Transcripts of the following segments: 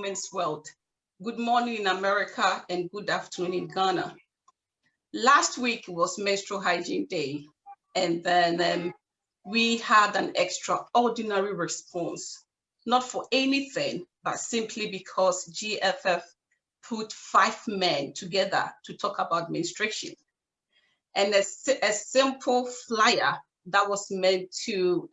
women's world. Good morning in America and good afternoon in Ghana. Last week was Menstrual Hygiene Day, and then we had an extraordinary response, not for anything, but simply because GFF put 5 men together to talk about menstruation. And a simple flyer that was meant to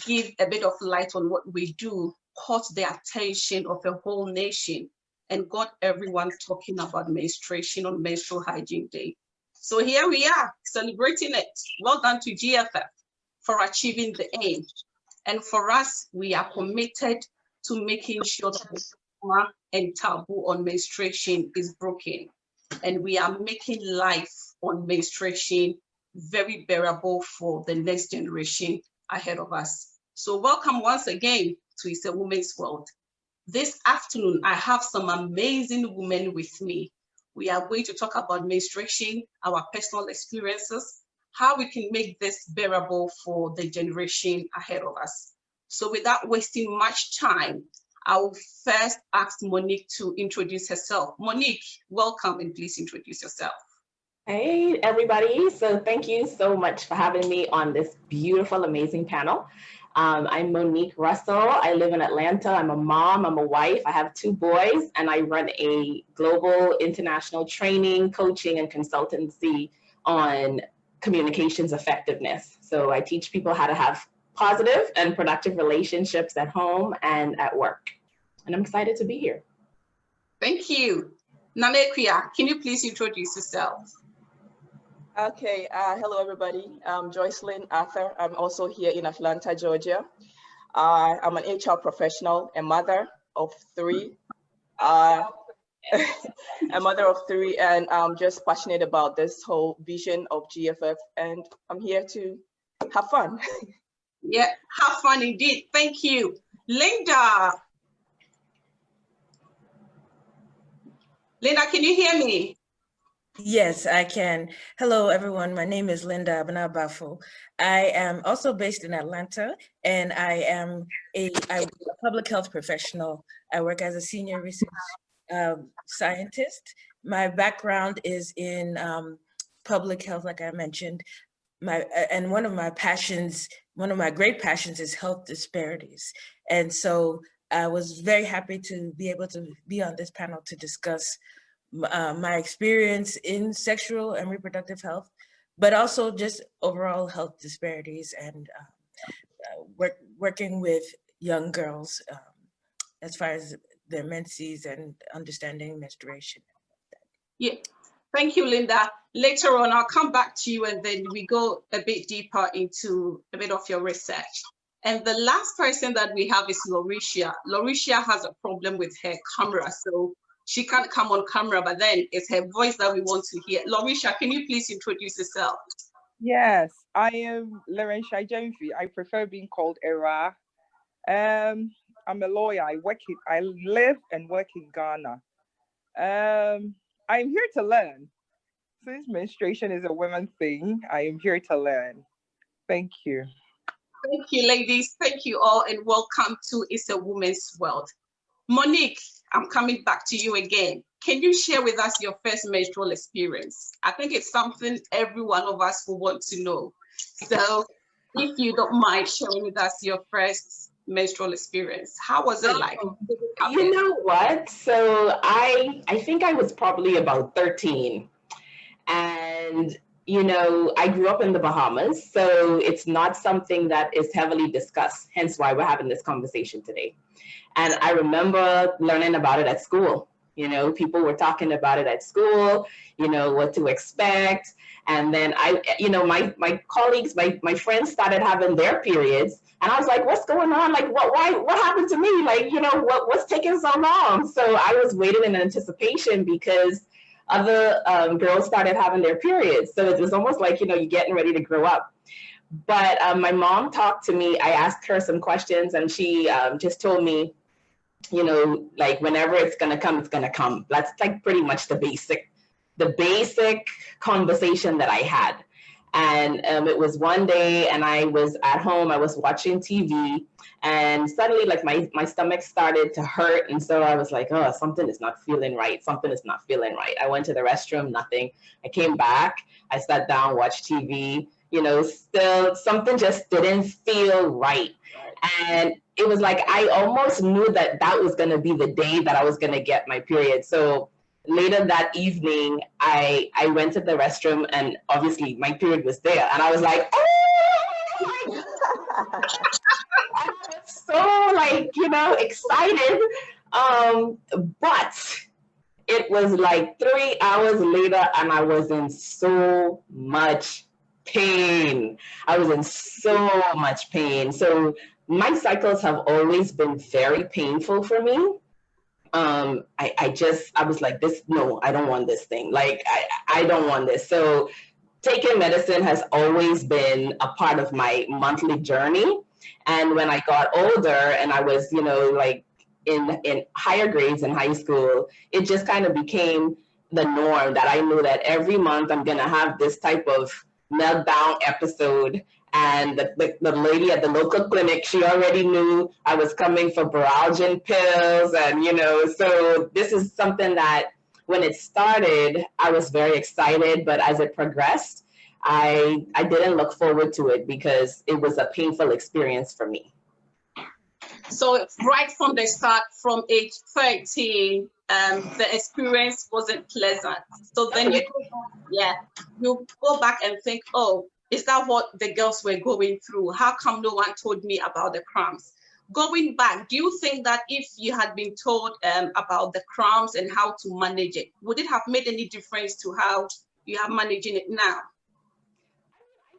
give a bit of light on what we do caught the attention of a whole nation and got everyone talking about menstruation on Menstrual Hygiene Day. So here we are celebrating it. Well done to GFF for achieving the aim. And for us, we are committed to making sure that the stigma and taboo on menstruation is broken. And we are making life on menstruation very bearable for the next generation ahead of us. So welcome once again to It's a Women's World. This afternoon, I have some amazing women with me. We are going to talk about menstruation, our personal experiences, how we can make this bearable for the generation ahead of us. So without wasting much time, I will first ask Monique to introduce herself. Monique, welcome, and please introduce yourself. Hey, everybody. So thank you so much for having me on this beautiful, amazing panel. I'm Monique Russell. I live in Atlanta. I'm a mom, I'm a wife. I have 2 boys, and I run a global international training, coaching, and consultancy on communications effectiveness. So I teach people how to have positive and productive relationships at home and at work. And I'm excited to be here. Thank you. Nanekia, can you please introduce yourself? Okay, hello everybody. I'm Joycelyn Arthur. I'm also here in Atlanta, Georgia. I'm an HR professional, a mother of 3. A mother of 3, and I'm just passionate about this whole vision of GFF, and I'm here to have fun. Yeah, have fun indeed. Thank you. Linda. Linda, can you hear me? Yes, I can. Hello, everyone. My name is Linda Abanabafu. I am also based in Atlanta, and I am a public health professional. I work as a senior research scientist. My background is in public health, like I mentioned. And one of my great passions is health disparities. And so I was very happy to be able to be on this panel to discuss my experience in sexual and reproductive health, but also just overall health disparities and working with young girls as far as their menses and understanding menstruation. Yeah, thank you, Linda. Later on, I'll come back to you and then we go a bit deeper into a bit of your research. And the last person that we have is Lauricia. Lauricia has a problem with her camera, so she can't come on camera, but then it's her voice that we want to hear. Lauricia, can you please introduce yourself? Yes, I am Lauricia Jemfi. I prefer being called Era. I'm a lawyer. I live and work in Ghana. I'm here to learn. Since menstruation is a women thing, I am here to learn. Thank you. Thank you, ladies. Thank you all, and welcome to It's a Women's World. Monique, I'm coming back to you again. Can you share with us your first menstrual experience? I think it's something every one of us will want to know. So if you don't mind sharing with us your first menstrual experience, how was it like? You know what? So I think I was probably about 13. And you know, I grew up in the Bahamas, so it's not something that is heavily discussed, hence why we're having this conversation today. And I remember learning about it at school. You know, people were talking about it at school, you know, what to expect. And then my colleagues, my friends started having their periods. And I was like, what's going on? Like, what happened to me? Like, you know, what's taking so long? So I was waiting in anticipation because other girls started having their periods. So it was almost like, you know, you're getting ready to grow up. But my mom talked to me. I asked her some questions and she just told me, you know, like whenever it's going to come, it's going to come. That's like pretty much the basic conversation that I had. And it was one day, and I was at home, I was watching TV, and suddenly like my stomach started to hurt. And so I was like, oh, something is not feeling right. Something is not feeling right. I went to the restroom, nothing. I came back, I sat down, watched TV, you know, still something just didn't feel right. And it was like, I almost knew that that was going to be the day that I was going to get my period. So later that evening, I went to the restroom, and obviously my period was there. And I was like, oh, I was so like, you know, excited. But it was like 3 hours later, and I was in so much pain. I was in so much pain. So my cycles have always been very painful for me. I was like, this, no, I don't want this thing. Like, I don't want this. So taking medicine has always been a part of my monthly journey. And when I got older and I was, you know, like in higher grades in high school, it just kind of became the norm that I knew that every month I'm going to have this type of meltdown episode. And the lady at the local clinic, she already knew I was coming for Baralgin pills. And, you know, so this is something that when it started, I was very excited. But as it progressed, I didn't look forward to it because it was a painful experience for me. So right from the start, from age 13, the experience wasn't pleasant. So then you go back and think, oh, is that what the girls were going through? How come no one told me about the cramps? Going back, do you think that if you had been told about the cramps and how to manage it, would it have made any difference to how you are managing it now?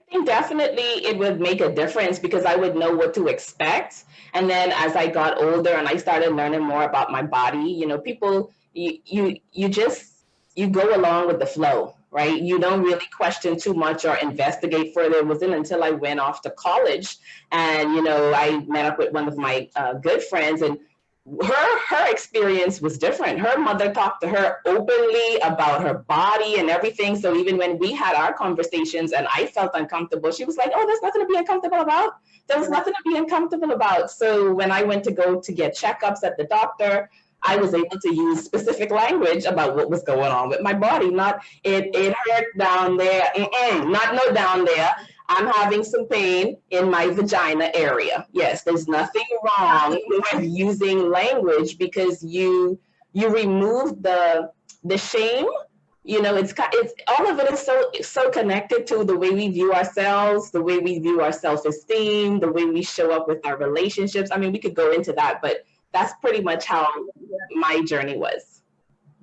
I think definitely it would make a difference because I would know what to expect. And then as I got older and I started learning more about my body, you know, people, you go along with the flow, right? You don't really question too much or investigate further. It wasn't until I went off to college and, you know, I met up with one of my good friends, and her experience was different. Her mother talked to her openly about her body and everything. So even when we had our conversations and I felt uncomfortable, she was like, oh, there's nothing to be uncomfortable about. There was nothing to be uncomfortable about. So when I went to go to get checkups at the doctor, I was able to use specific language about what was going on with my body. Not it hurt down there, not no down there. I'm having some pain in my vagina area. Yes, there's nothing wrong with using language because you remove the shame. You know, it's all of it is so connected to the way we view ourselves, the way we view our self-esteem, the way we show up with our relationships. I mean, we could go into that, but that's pretty much how my journey was.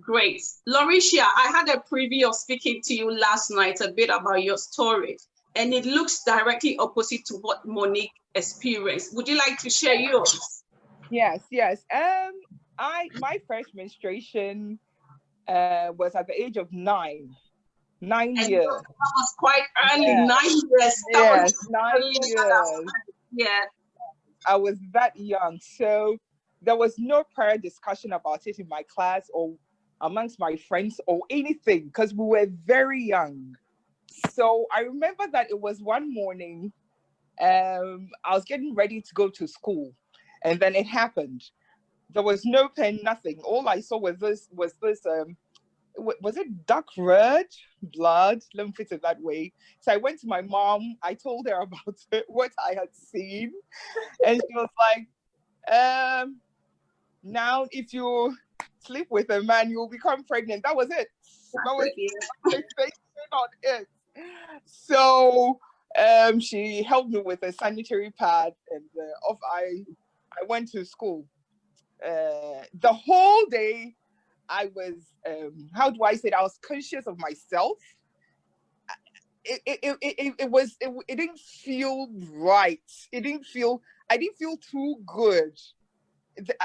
Great. Lauricia, I had a preview of speaking to you last night a bit about your story, and it looks directly opposite to what Monique experienced. Would you like to share yours? Yes. My first menstruation was at the age of 9 years. That was quite early. Yeah. 9 years. Yes, 9 years. Yeah. I was that young. So there was no prior discussion about it in my class or amongst my friends or anything because we were very young. So I remember that it was one morning, I was getting ready to go to school, and then it happened. There was no pain, nothing. All I saw was this, was it dark red blood? Let me put it that way. So I went to my mom. I told her about it, what I had seen. And she was like, now if you sleep with a man, you'll become pregnant. That was it. That was on it. So she helped me with a sanitary pad, and off I went to school. The whole day I was, how do I say it? I was conscious of myself. It didn't feel right. I didn't feel too good.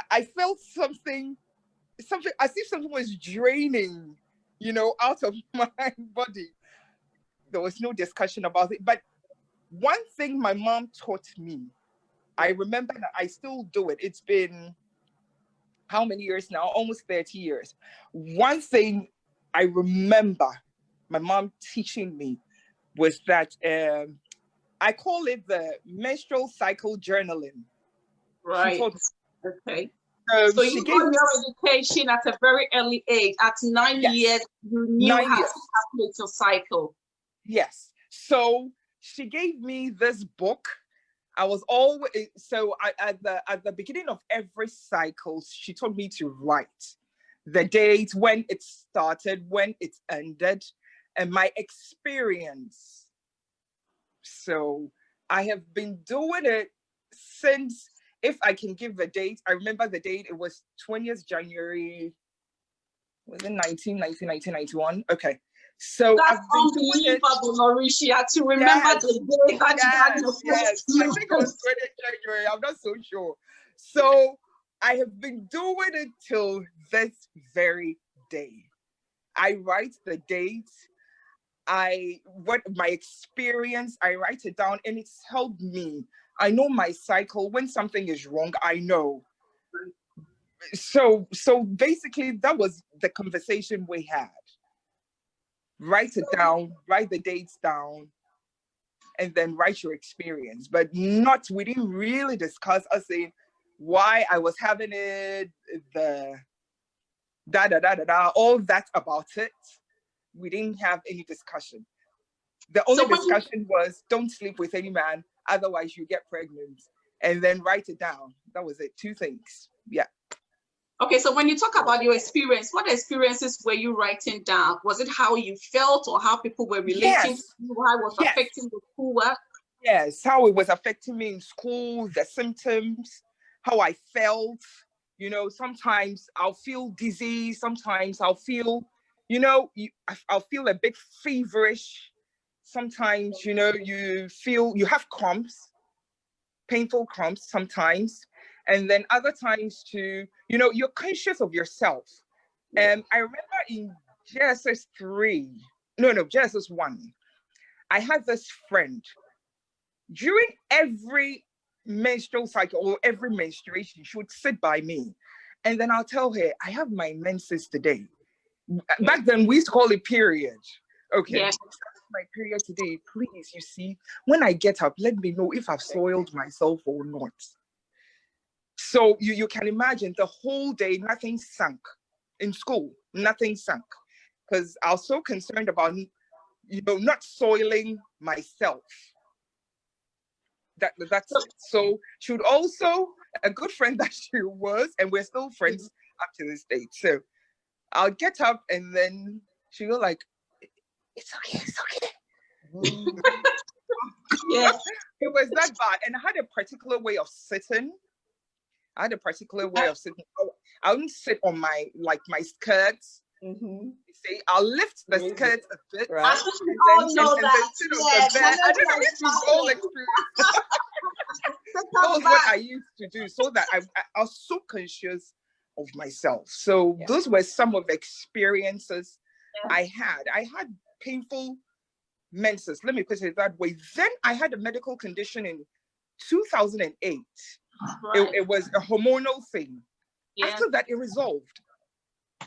I felt something as if something was draining, out of my body. There was no discussion about it. But one thing my mom taught me, I remember that I still do it. It's been how many years now? Almost 30 years. One thing I remember my mom teaching me was that I call it the menstrual cycle journaling. She Right. taught Okay. me. So She you gave got your education at a very early age. At 9 yes, years, you knew 9 how years. to calculate your cycle. Yes. So she gave me this book. I was always at the beginning of every cycle, she told me to write the date, when it started, when it ended, and my experience. So I have been doing it since, if I can give the date, I remember the date, it was 20th January, was it 1991? Okay. So That's I've been doing it. unbelievable, Mauricia, to remember Yes, the day that you had your yes. first I think it was 20th January. I'm not so sure. So I have been doing it till this very day. I write the date. What my experience, I write it down, and it's helped me. I know my cycle. When something is wrong, I know. So basically, that was the conversation we had. Write it down, write the dates down, and then write your experience. But we didn't really discuss us saying why I was having it, the all that about it. We didn't have any discussion. The only discussion was don't sleep with any man, otherwise you get pregnant. And then write it down. That was it. 2 things. Yeah. Okay, so when you talk about your experience, what experiences were you writing down? Was it how you felt or how people were relating to you, how it was affecting the schoolwork? Yes, how it was affecting me in school, the symptoms, how I felt. You know, sometimes I'll feel dizzy, sometimes I'll feel, I'll feel a bit feverish. Sometimes, you feel you have cramps, painful cramps sometimes. And then other times too, you're conscious of yourself. And I remember in JSS 3, JSS 1, I had this friend. During every menstrual cycle or every menstruation, she would sit by me. And then I'll tell her, I have my menses today. Back then, we used to call it period. Okay. Yes. My period today, please, you see, when I get up, let me know if I've soiled myself or not. So you can imagine the whole day, nothing sunk in school, nothing sunk. Because I was so concerned about, not soiling myself. That's it. So she would also, a good friend that she was, and we're still friends up to this date. So I'll get up and then she'll go like, it's okay. Yes. It was that bad. And I had a particular way of sitting. I wouldn't sit on my skirts. Mm-hmm. See, I'll lift the skirt a bit. Right. I think we all know that. Yes. I don't know if you've all experienced. That was what I used to do, so that I was so conscious of myself. So those were some of the experiences I had. I had painful menses, let me put it that way. Then I had a medical condition in 2008. Right. It was a hormonal thing. After that, it resolved.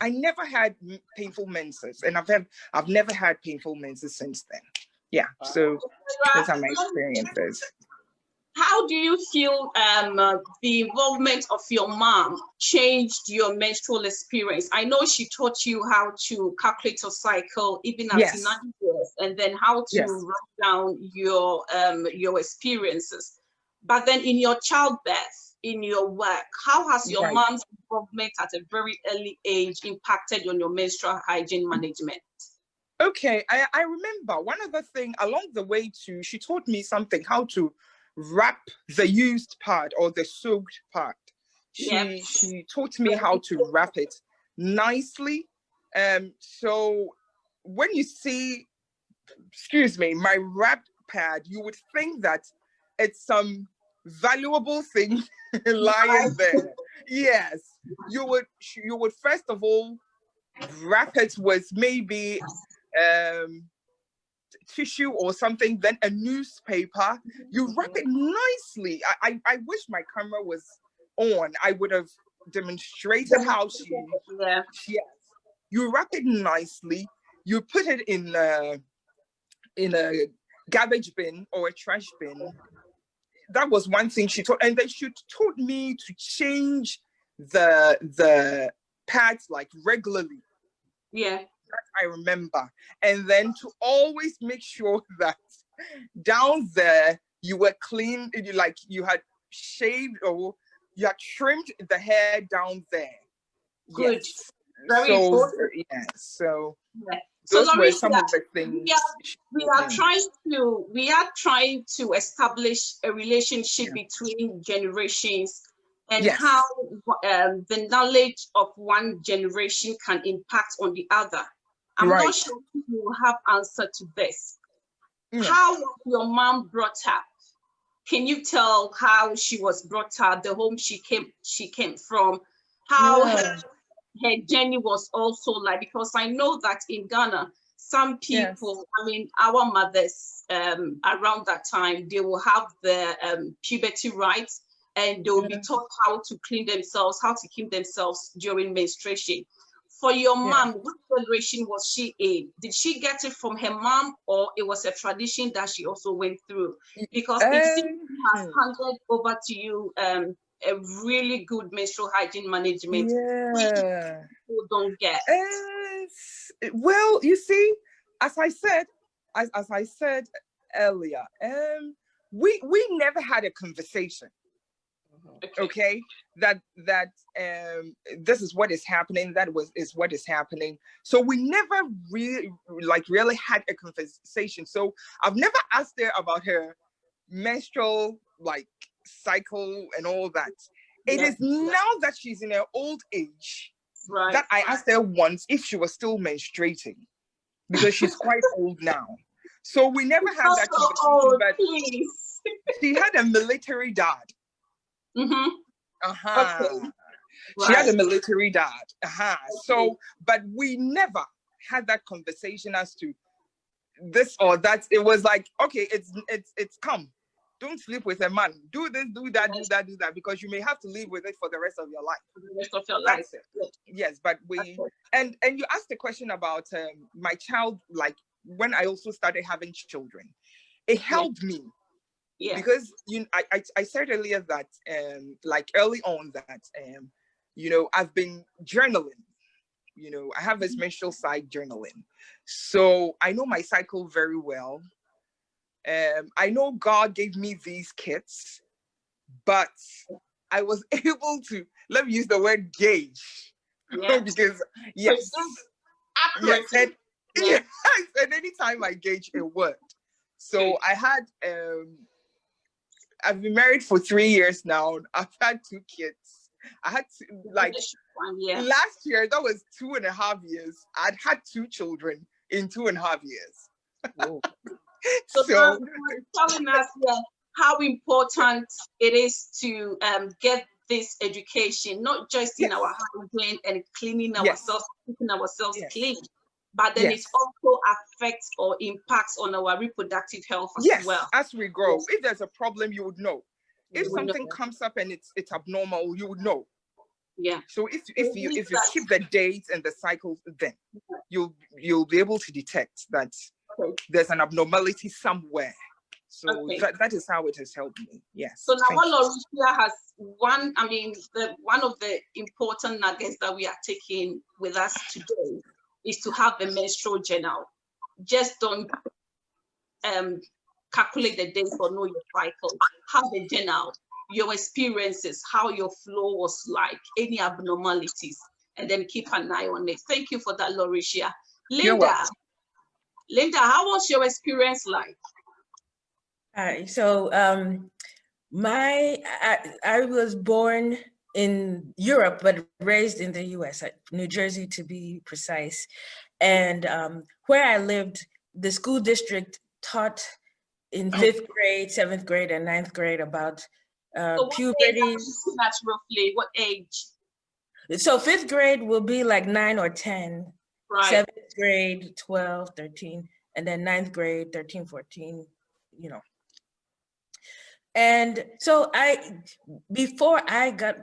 I never had painful menses, and I've never had painful menses since then. Yeah, so those are my experiences. How do you feel the involvement of your mom changed your menstrual experience? I know she taught you how to calculate your cycle even at 9 years, and then how to write down your experiences. But then in your childbirth, in your work, how has your mom's involvement at a very early age impacted on your menstrual hygiene management? Okay, I remember one other thing along the way too, she taught me something, how to wrap the used part or the soaked part. She taught me how to wrap it nicely. So when you see, my wrapped pad, you would think that it's some valuable thing lying there. Yes, you would first of all wrap it with maybe tissue or something, then a newspaper. You wrap it nicely. I wish my camera was on. I would have demonstrated how you wrap it nicely. You put it in in a garbage bin or a trash bin. That was one thing she told, and then she told me to change the pads like regularly. Yeah. That I remember. And then to always make sure that down there you were clean, like you had shaved or you had trimmed the hair down there. Good. Yes. Very So important. yes. So Yeah. So those were some Larisha, of the things. we are trying to establish a relationship between generations and Yes. how the knowledge of one generation can impact on the other. I'm Right. not sure if you have answer to this. Yeah. How was your mom brought up? Can you tell how she was brought up, the home she came from, how her journey was also like? Because I know that in Ghana, some people, I mean, our mothers around that time, they will have the puberty rights, and they will be taught how to clean themselves, how to keep themselves during menstruation. For your mom, what generation was she in? Did she get it from her mom, or it was a tradition that she also went through? Because it seems she has handed over to you a really good menstrual hygiene management, which people don't get. Well, you see, as I said earlier, we never had a conversation. Okay, that this is what is happening, is what is happening. So we never really had a conversation. So I've never asked her about her menstrual cycle and all that. It is now that she's in her old age that I asked her once if she was still menstruating, because she's quite old now. So we never had that conversation. But she had a military dad. She had a military dad. So, but we never had that conversation as to this or that. It was like, okay, it's come. Don't sleep with a man. Do this, do that, do that, because you may have to live with it for the rest of your life. That's it. Yes, but and you asked the question about my child, like when I also started having children. It helped me. Because I said earlier that like early on that I've been journaling. I have this menstrual side journaling, so I know my cycle very well. I know God gave me these kits, but I was able to, let me use the word gauge, because and anytime I gauge, it worked. So I had I've been married for 3 years now. I've had 2 kids. I had last year, that was 2.5 years. I'd had 2 children in 2.5 years. So telling us how important it is to get this education, not just in our hygiene and cleaning ourselves, keeping ourselves clean, but then it also affects or impacts on our reproductive health as well. As we grow. If there's a problem, you would know. If something comes up and it's abnormal, you would know. So if you keep the dates and the cycles, then you'll be able to detect that there's an abnormality somewhere. So that is how it has helped me. Yes. So now what Larisha has one of the important nuggets that we are taking with us today is to have a menstrual journal. Just don't calculate the days or know your cycle. Have a journal, your experiences, how your flow was like, any abnormalities, and then keep an eye on it. Thank you for that, Larisha. Linda, how was your experience like? So I was born in Europe, but raised in the US, New Jersey to be precise. And where I lived, the school district taught in 5th grade, 7th grade, and 9th grade about puberty. That's roughly what age? So 5th grade will be like 9 or 10. 7th grade, 12, 13, and then 9th grade, 13, 14, And so before I got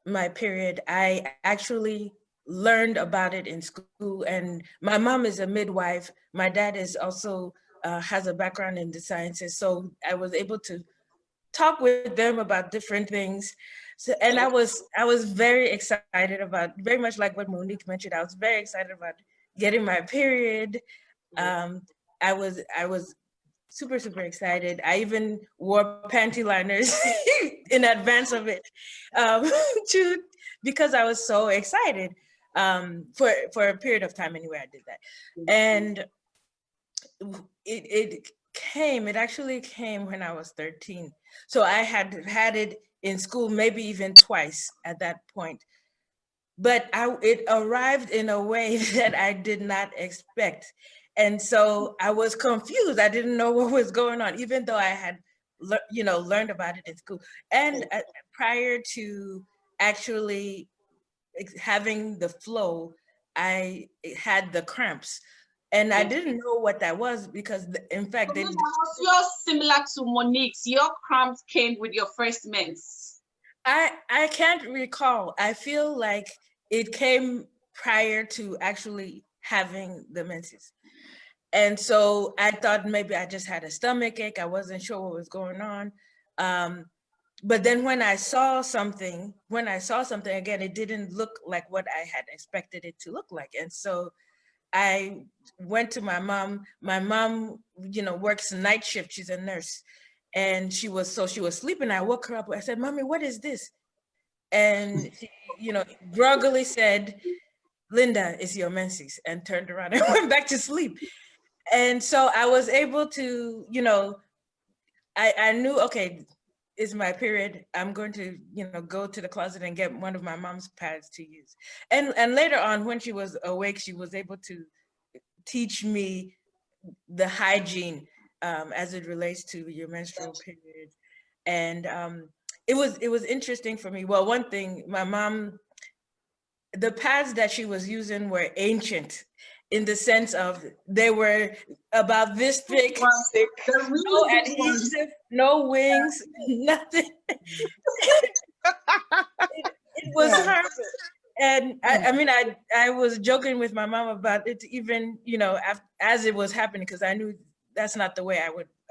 my period, I actually learned about it in school, and my mom is a midwife. My dad is also has a background in the sciences. So I was able to talk with them about different things. So, and I was very excited about, very much like what Monique mentioned, I was very excited about getting my period. I was super, super excited. I even wore panty liners in advance of it, because I was so excited. For a period of time anyway, I did that. And it actually came when I was 13. So I had it in school, maybe even twice at that point. But it arrived in a way that I did not expect. And so I was confused. I didn't know what was going on, even though I had learned about it in school. And prior to actually having the flow, I had the cramps. And I didn't know what that was because, in fact, was yours similar to Monique's? Your cramps came with your first mens? I can't recall. I feel like it came prior to actually having the menses. And so I thought maybe I just had a stomach ache. I wasn't sure what was going on. But then when I saw something again, it didn't look like what I had expected it to look like. And so I went to my mom. My mom, works night shift. She's a nurse. And she was sleeping. I woke her up. I said, "Mommy, what is this?" And she, groggily said, "Linda, it's your menses," and turned around and went back to sleep. And so I was able to, I knew, okay, it's my period. I'm going to, go to the closet and get one of my mom's pads to use. And later on, when she was awake, she was able to teach me the hygiene as it relates to your menstrual period. And it was interesting for me. Well, one thing, my mom, the pads that she was using were ancient in the sense of they were about this thick, no adhesive, no wings, nothing. It was horrible. And I mean, I was joking with my mom about it, even, as it was happening, because I knew that's not the way I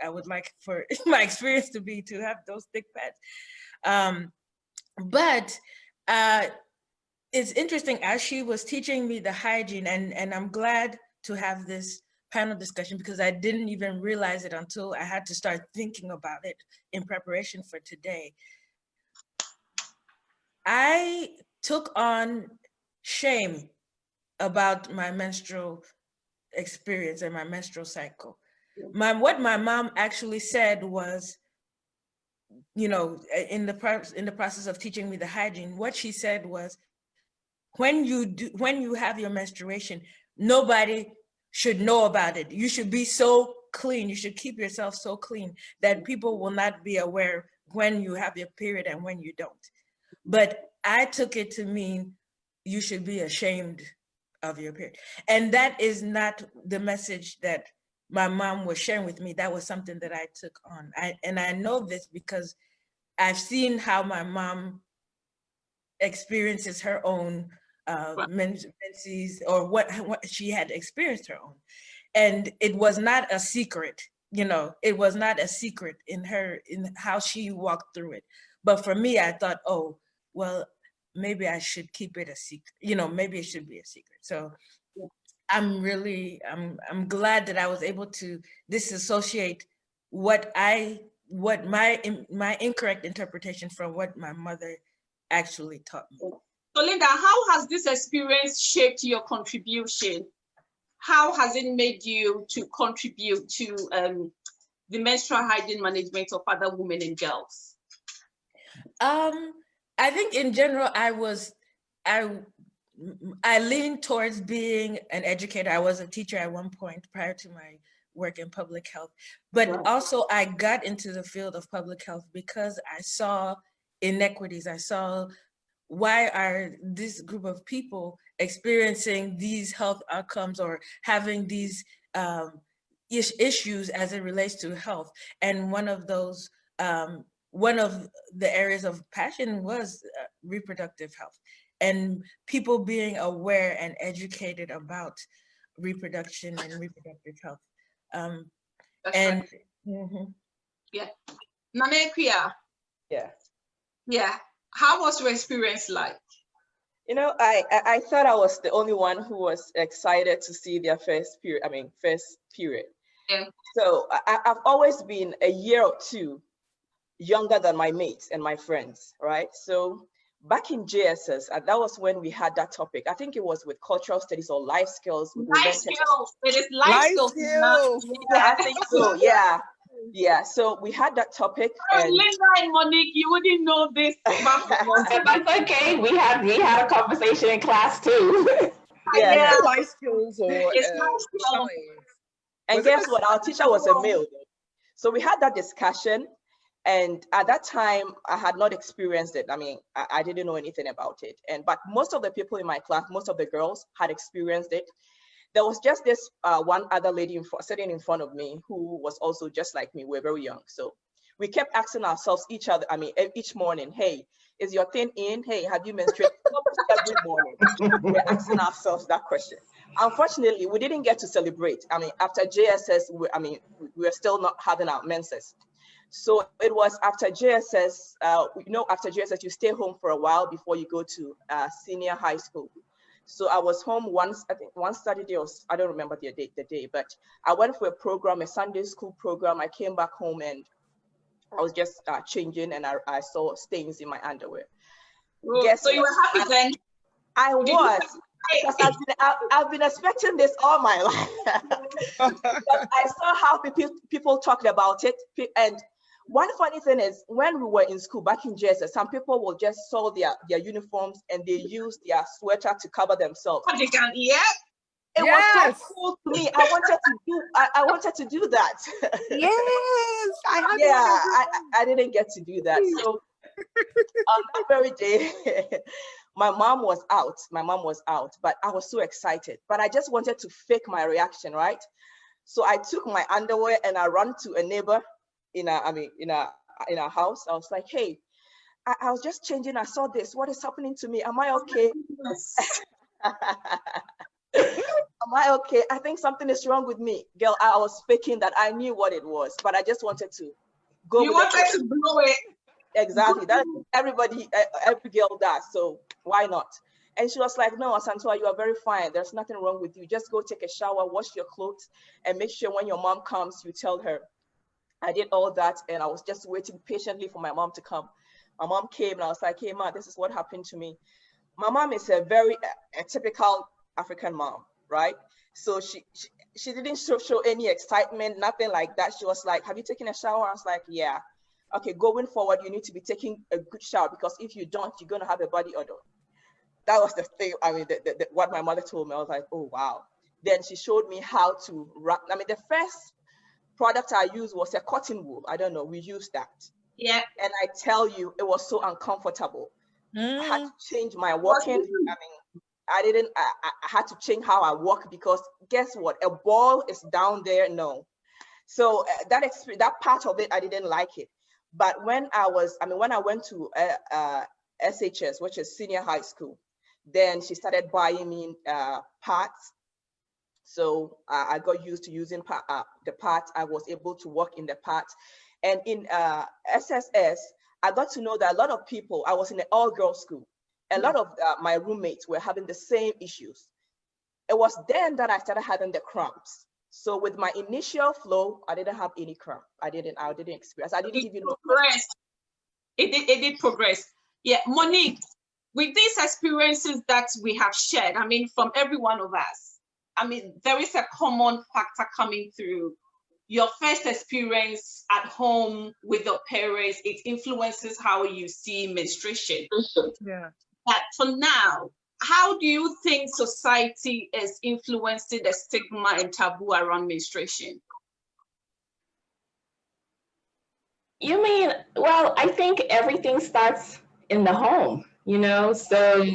would like for my experience to be, to have those thick pads. But it's interesting, as she was teaching me the hygiene, and I'm glad to have this panel discussion because I didn't even realize it until I had to start thinking about it in preparation for today. I took on shame about my menstrual experience and my menstrual cycle. What my mom actually said was, in the process of teaching me the hygiene, what she said was, when you have your menstruation, nobody should know about it. You should be so clean. You should keep yourself so clean that people will not be aware when you have your period and when you don't. But I took it to mean you should be ashamed of your period. And that is not the message that my mom was sharing with me. That was something that I took on. And I know this because I've seen how my mom experiences her own menses, or what she had experienced her own. And it was not a secret, it was not a secret in how she walked through it. But for me, I thought, oh, well, maybe I should keep it a secret, maybe it should be a secret. So I'm glad that I was able to disassociate my incorrect interpretation from what my mother actually taught me. So Linda, how has this experience shaped your contribution? How has it made you to contribute to the menstrual hygiene management of other women and girls? I think in general, I leaned towards being an educator. I was a teacher at one point prior to my work in public health, but also I got into the field of public health because I saw inequities. I saw, why are this group of people experiencing these health outcomes or having these issues as it relates to health? And one of the areas of passion was reproductive health, and people being aware and educated about reproduction and reproductive health. That's And right. Nanekia, Yeah. yeah. How was your experience like? You know, I thought I was the only one who was excited to see their first period. First period. Yeah. So I've always been a year or two younger than my mates and my friends, right? So back in JSS, that was when we had that topic. I think it was with cultural studies or life skills. We Life presented. skills. It is life Life skills. skills. Yeah, I think so. Yeah. Yeah. So we had that topic. And Linda and Monique, you wouldn't know this. That's okay. We had a conversation in class too. yeah. Yeah. Life skills or It's life skills. science. And Was it guess a what? Our teacher was a male. So we had that discussion. And at that time, I had not experienced it. I mean, I didn't know anything about it. But most of the people in my class, most of the girls had experienced it. There was just this one other lady sitting in front of me who was also just like me. We're very young. So we kept asking ourselves each morning, hey, is your thing in? Hey, have you menstruated? Every morning, we're asking ourselves that question. Unfortunately, we didn't get to celebrate. I mean, after JSS, we were still not having our menses. So it was after JSS, after JSS, you stay home for a while before you go to senior high school. So I was home I think one Saturday, or I don't remember the day, but I went for a program, a Sunday school program. I came back home and I was just changing, and I saw stains in my underwear. So you were happy then? I was, because I've been expecting this all my life. Because I saw how people talked about it. And one funny thing is, when we were in school back in JSS, some people will just sew their uniforms and they use their sweater to cover themselves. Yeah. It was so cool to me. I wanted to do that. Yes, I didn't get to do that. So on that very day, my mom was out, but I was so excited. But I just wanted to fake my reaction, right? So I took my underwear and I ran to a neighbor in our house. I was like, hey, I was just changing. I saw this. What is happening to me? Am I okay? Am I okay? I think something is wrong with me. Girl, I was faking that I knew what it was, but I just wanted to go. You wanted to blow it. Exactly. That every girl does. So why not? And she was like, no, Asantua, you are very fine. There's nothing wrong with you. Just go take a shower, wash your clothes, and make sure when your mom comes, you tell her. I did all that, and I was just waiting patiently for my mom to come. My mom came, and I was like, hey, Ma, this is what happened to me. My mom is a very typical African mom, right? So she didn't show any excitement, nothing like that. She was like, have you taken a shower? I was like, yeah. Okay, going forward, you need to be taking a good shower, because if you don't, you're going to have a body odor. That was the thing. I mean, what my mother told me. I was like, oh, wow. Then she showed me how to wrap. I mean, the first product I used was a cotton wool. I don't know. We used that. Yeah. And I tell you, it was so uncomfortable. I had to change my walking. I mean, I had to change how I walk, because guess what? A ball is down there. No. So that part of it, I didn't like it. But when I went to SHS, which is senior high school, then she started buying me parts. So I got used to using the parts. I was able to work in the parts. And in SSS, I got to know that a lot of people, I was in an all-girls school. A lot of my roommates were having the same issues. It was then that I started having the cramps. So with my initial flow, I didn't have any cramp. I didn't experience. I didn't even know. It did progress. Yeah, Monique, with these experiences that we have shared, I mean, from every one of us, I mean, there is a common factor coming through. Your first experience at home with your parents, it influences how you see menstruation. Yeah. But for now, how do you think society is influencing the stigma and taboo around menstruation? You mean, well, I think everything starts in the home, So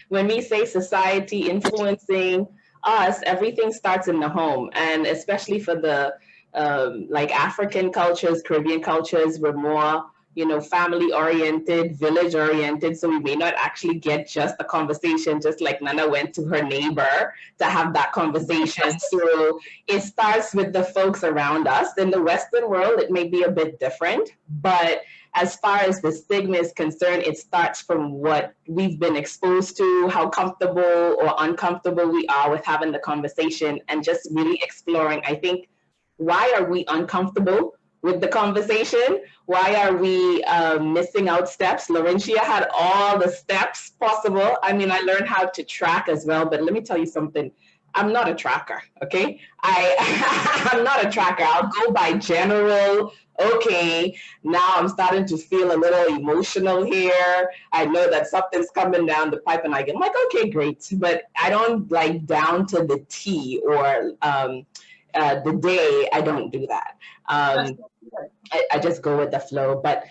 when we say society influencing us, everything starts in the home. And especially for the like African cultures, Caribbean cultures, we're more you know, family oriented, village oriented. So we may not actually get just a conversation, just like Nana went to her neighbor to have that conversation. So it starts with the folks around us. In the Western world, it may be a bit different, but as far as the stigma is concerned, it starts from what we've been exposed to, how comfortable or uncomfortable we are with having the conversation, and just really exploring, I think, why are we uncomfortable with the conversation? Why are we missing out steps? Laurentia had all the steps possible. I mean, I learned how to track as well, but let me tell you something. I'm not a tracker, okay? I'm not a tracker. I'll go by general. Okay, now I'm starting to feel a little emotional here. I know that something's coming down the pipe, and I'm like, okay, great. But I don't like down to the T or the day. I don't do that. I just go with the flow. But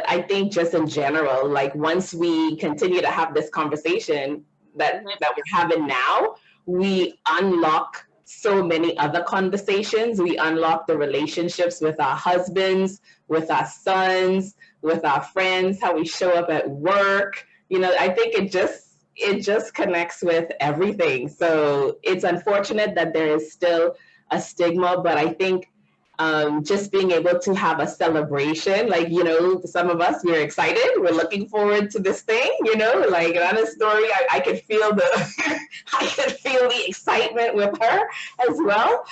I think just in general, like once we continue to have this conversation that we're having now, we unlock so many other conversations. We unlock the relationships with our husbands, with our sons, with our friends, how we show up at work. You know, I think it just connects with everything. So it's unfortunate that there is still a stigma, but I think just being able to have a celebration, like, you know, some of us, we're excited, we're looking forward to this thing, you know, like another story, I could feel I could feel the excitement with her as well.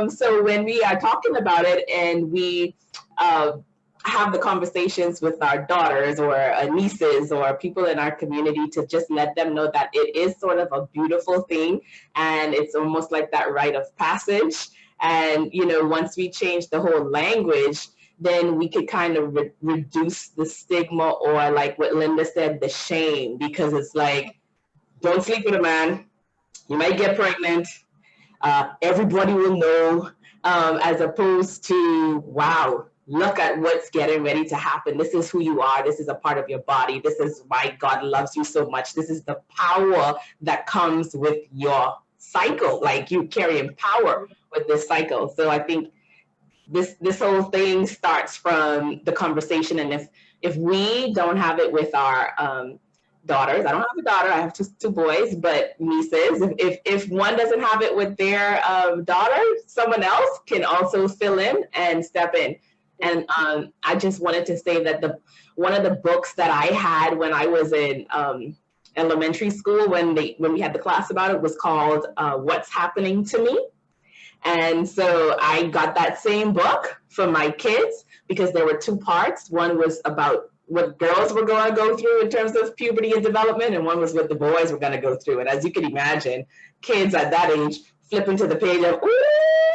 So when we are talking about it and we have the conversations with our daughters or nieces or people in our community, to just let them know that it is sort of a beautiful thing, and it's almost like that rite of passage. And, you know, once we change the whole language, then we could kind of reduce the stigma, or like what Linda said, the shame, because it's like, don't sleep with a man, you might get pregnant, everybody will know, as opposed to, wow, look at what's getting ready to happen. This is who you are. This is a part of your body. This is why God loves you so much. This is the power that comes with your cycle. Like, you carrying power with this cycle. So I think this whole thing starts from the conversation. And if we don't have it with our daughters, I don't have a daughter, I have two boys, but nieces, if one doesn't have it with their daughter, someone else can also fill in and step in. And I just wanted to say that one of the books that I had when I was in elementary school, when we had the class about it, was called What's Happening to Me. And so I got that same book for my kids, because there were two parts. One was about what girls were going to go through in terms of puberty and development, and one was what the boys were going to go through. And as you can imagine, kids at that age flipping to the page of, ooh,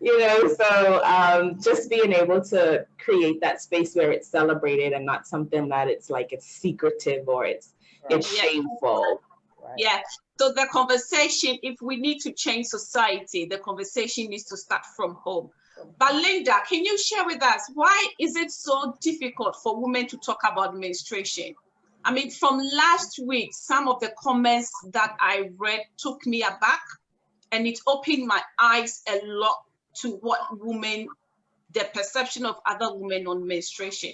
you know, so just being able to create that space where it's celebrated and not something that it's like it's secretive or it's shameful. Right. Yeah. So the conversation, if we need to change society, the conversation needs to start from home. But Linda, can you share with us, why is it so difficult for women to talk about menstruation? I mean, from last week, some of the comments that I read took me aback, and it opened my eyes a lot to what women, the perception of other women on menstruation.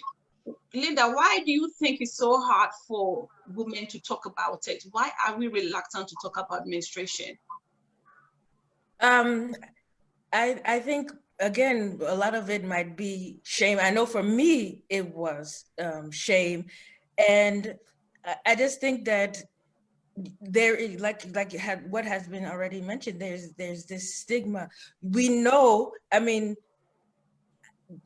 Linda, why do you think it's so hard for women to talk about it? Why are we reluctant to talk about menstruation? I think, again, a lot of it might be shame. I know for me, it was shame. And I just think that there is, like what has been already mentioned, there's this stigma. We know, I mean,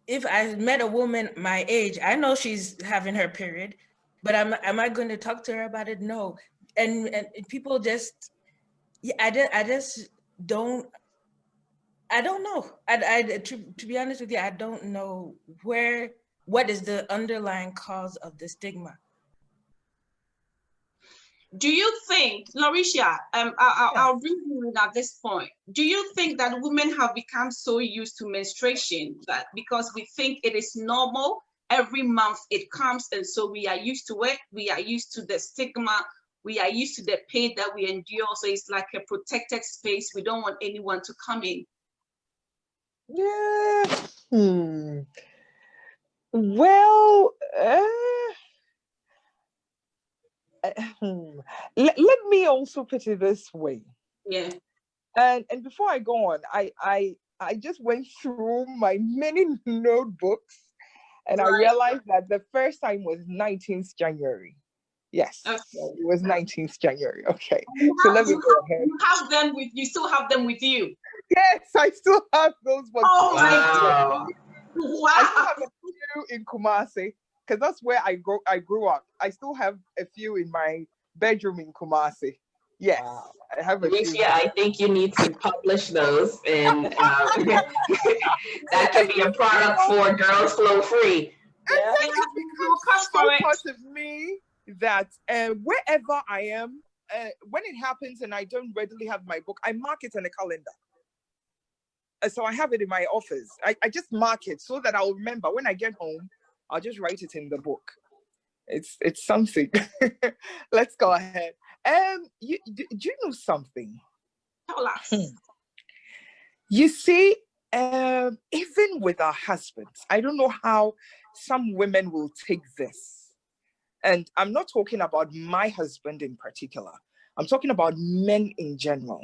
if I met a woman my age, I know she's having her period, but am I going to talk to her about it? No. And people just, I just don't, I don't know. To be honest with you, I don't know what is the underlying cause of the stigma. Do you think, Lauricia, I'll bring you in at this point. Do you think that women have become so used to menstruation that because we think it is normal, every month it comes, and so we are used to it, we are used to the stigma, we are used to the pain that we endure, so it's like a protected space, we don't want anyone to come in? Yeah. Well, let me also put it this way. Yeah. And before I go on, I just went through my many notebooks, and I realized that the first time was 19th January. Yes, Okay. it was 19th January. Okay, so let me go ahead. You have them with you. Still have them with you. Yes, I still have those ones. Oh my Wow. Wow. I still have a few in Kumasi because that's where I grew up. I still have a few in my bedroom in Kumasi. Yes, Wow. I have a few. Alicia, I think you need to publish those, and that can be a product for Girls Flow Free. Yeah. It becomes so part of me that wherever I am, when it happens and I don't readily have my book, I mark it on a calendar. So I have it in my office. I just mark it so that I'll remember when I get home. I'll just write it in the book. It's something. Let's go ahead. Do you know something? Tell us. You see, even with our husbands, I don't know how some women will take this. And I'm not talking about my husband in particular. I'm talking about men in general.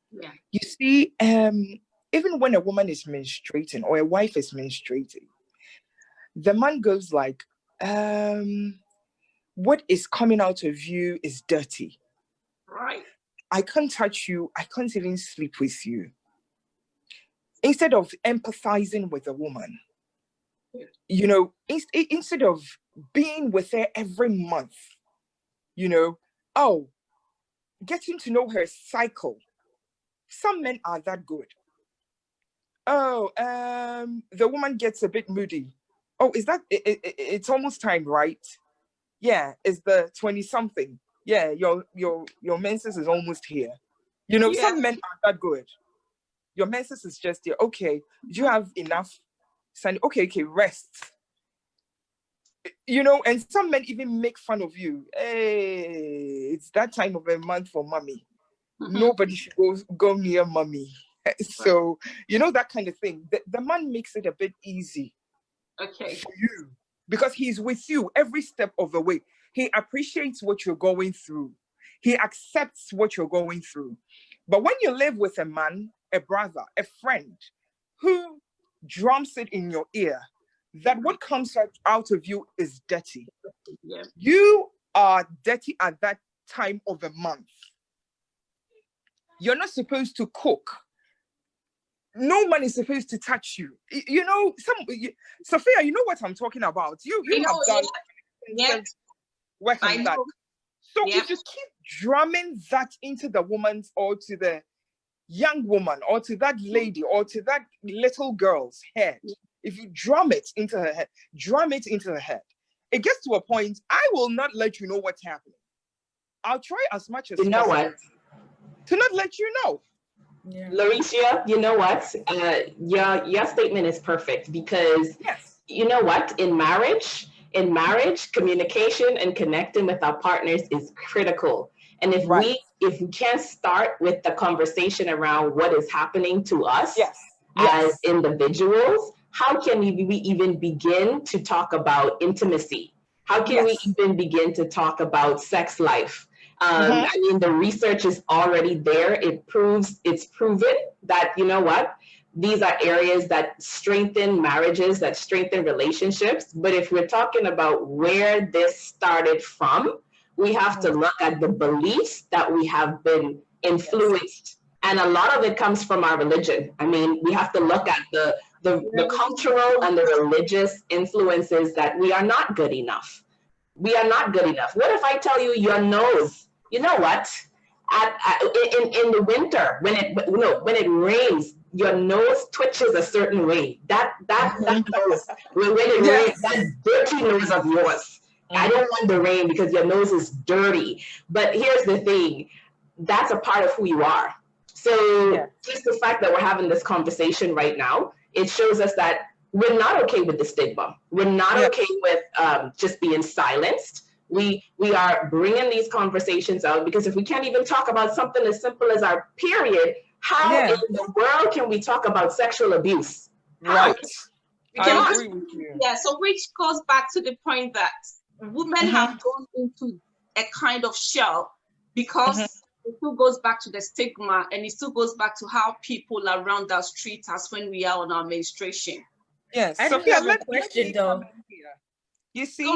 Yeah. You see, even when a woman is menstruating or a wife is menstruating, the man goes like, what is coming out of you is dirty. Right. I can't touch you. I can't even sleep with you. Instead of empathizing with a woman, you know, instead of being with her every month, you know, getting to know her cycle. Some men are that good. The woman gets a bit moody. Oh, is that it's almost time, right? Yeah, it's the 20-something. Yeah, your menses is almost here. You know, Yes. some men are that good. Your menses is just here. Okay, do you have enough? Okay, go you know, and some men even make fun of you. Hey, it's that time of the month for mommy. Nobody should go near mommy. So, you know, that kind of thing. The man makes it a bit easy for you because he's with you every step of the way. He appreciates what you're going through. He accepts what you're going through. But when you live with a man, a brother, a friend who drums it in your ear that what comes out of you is dirty. Yeah. You are dirty at that time of the month. You're not supposed to cook. No man is supposed to touch you. You know, Sophia, you know what I'm talking about. You have done work on that. So if you keep drumming that into the woman's or to the young woman or to that lady or to that little girl's head, if you drum it into her head, it gets to a point, I will not let you know what's happening. I'll try as much as possible to not let you know. Yeah. Lauricia, you know what? Your statement is perfect because you know what? In marriage, communication and connecting with our partners is critical. And if we can't start with the conversation around what is happening to us as individuals, how can we even begin to talk about intimacy? How can we even begin to talk about sex life? I mean, the research is already there. It's proven that, you know what, these are areas that strengthen marriages, that strengthen relationships. But if we're talking about where this started from, we have to look at the beliefs that we have been influenced. And a lot of it comes from our religion. I mean, we have to look at the cultural and the religious influences that we are not good enough. We are not good enough. What if I tell you your nose, you know what? In the winter, when it rains, your nose twitches a certain way. That nose, when it rains, that dirty nose of yours. I don't want the rain because your nose is dirty. But here's the thing, that's a part of who you are. So just the fact that we're having this conversation right now, it shows us that we're not okay with the stigma. We're not okay with just being silenced. We are bringing these conversations out because if we can't even talk about something as simple as our period, how in the world can we talk about sexual abuse? How? I agree with you. Yeah, so which goes back to the point that women have gone into a kind of shell because it still goes back to the stigma, and it still goes back to how people around us treat us when we are on our menstruation. Yes, I Sophia, have a question though. You see,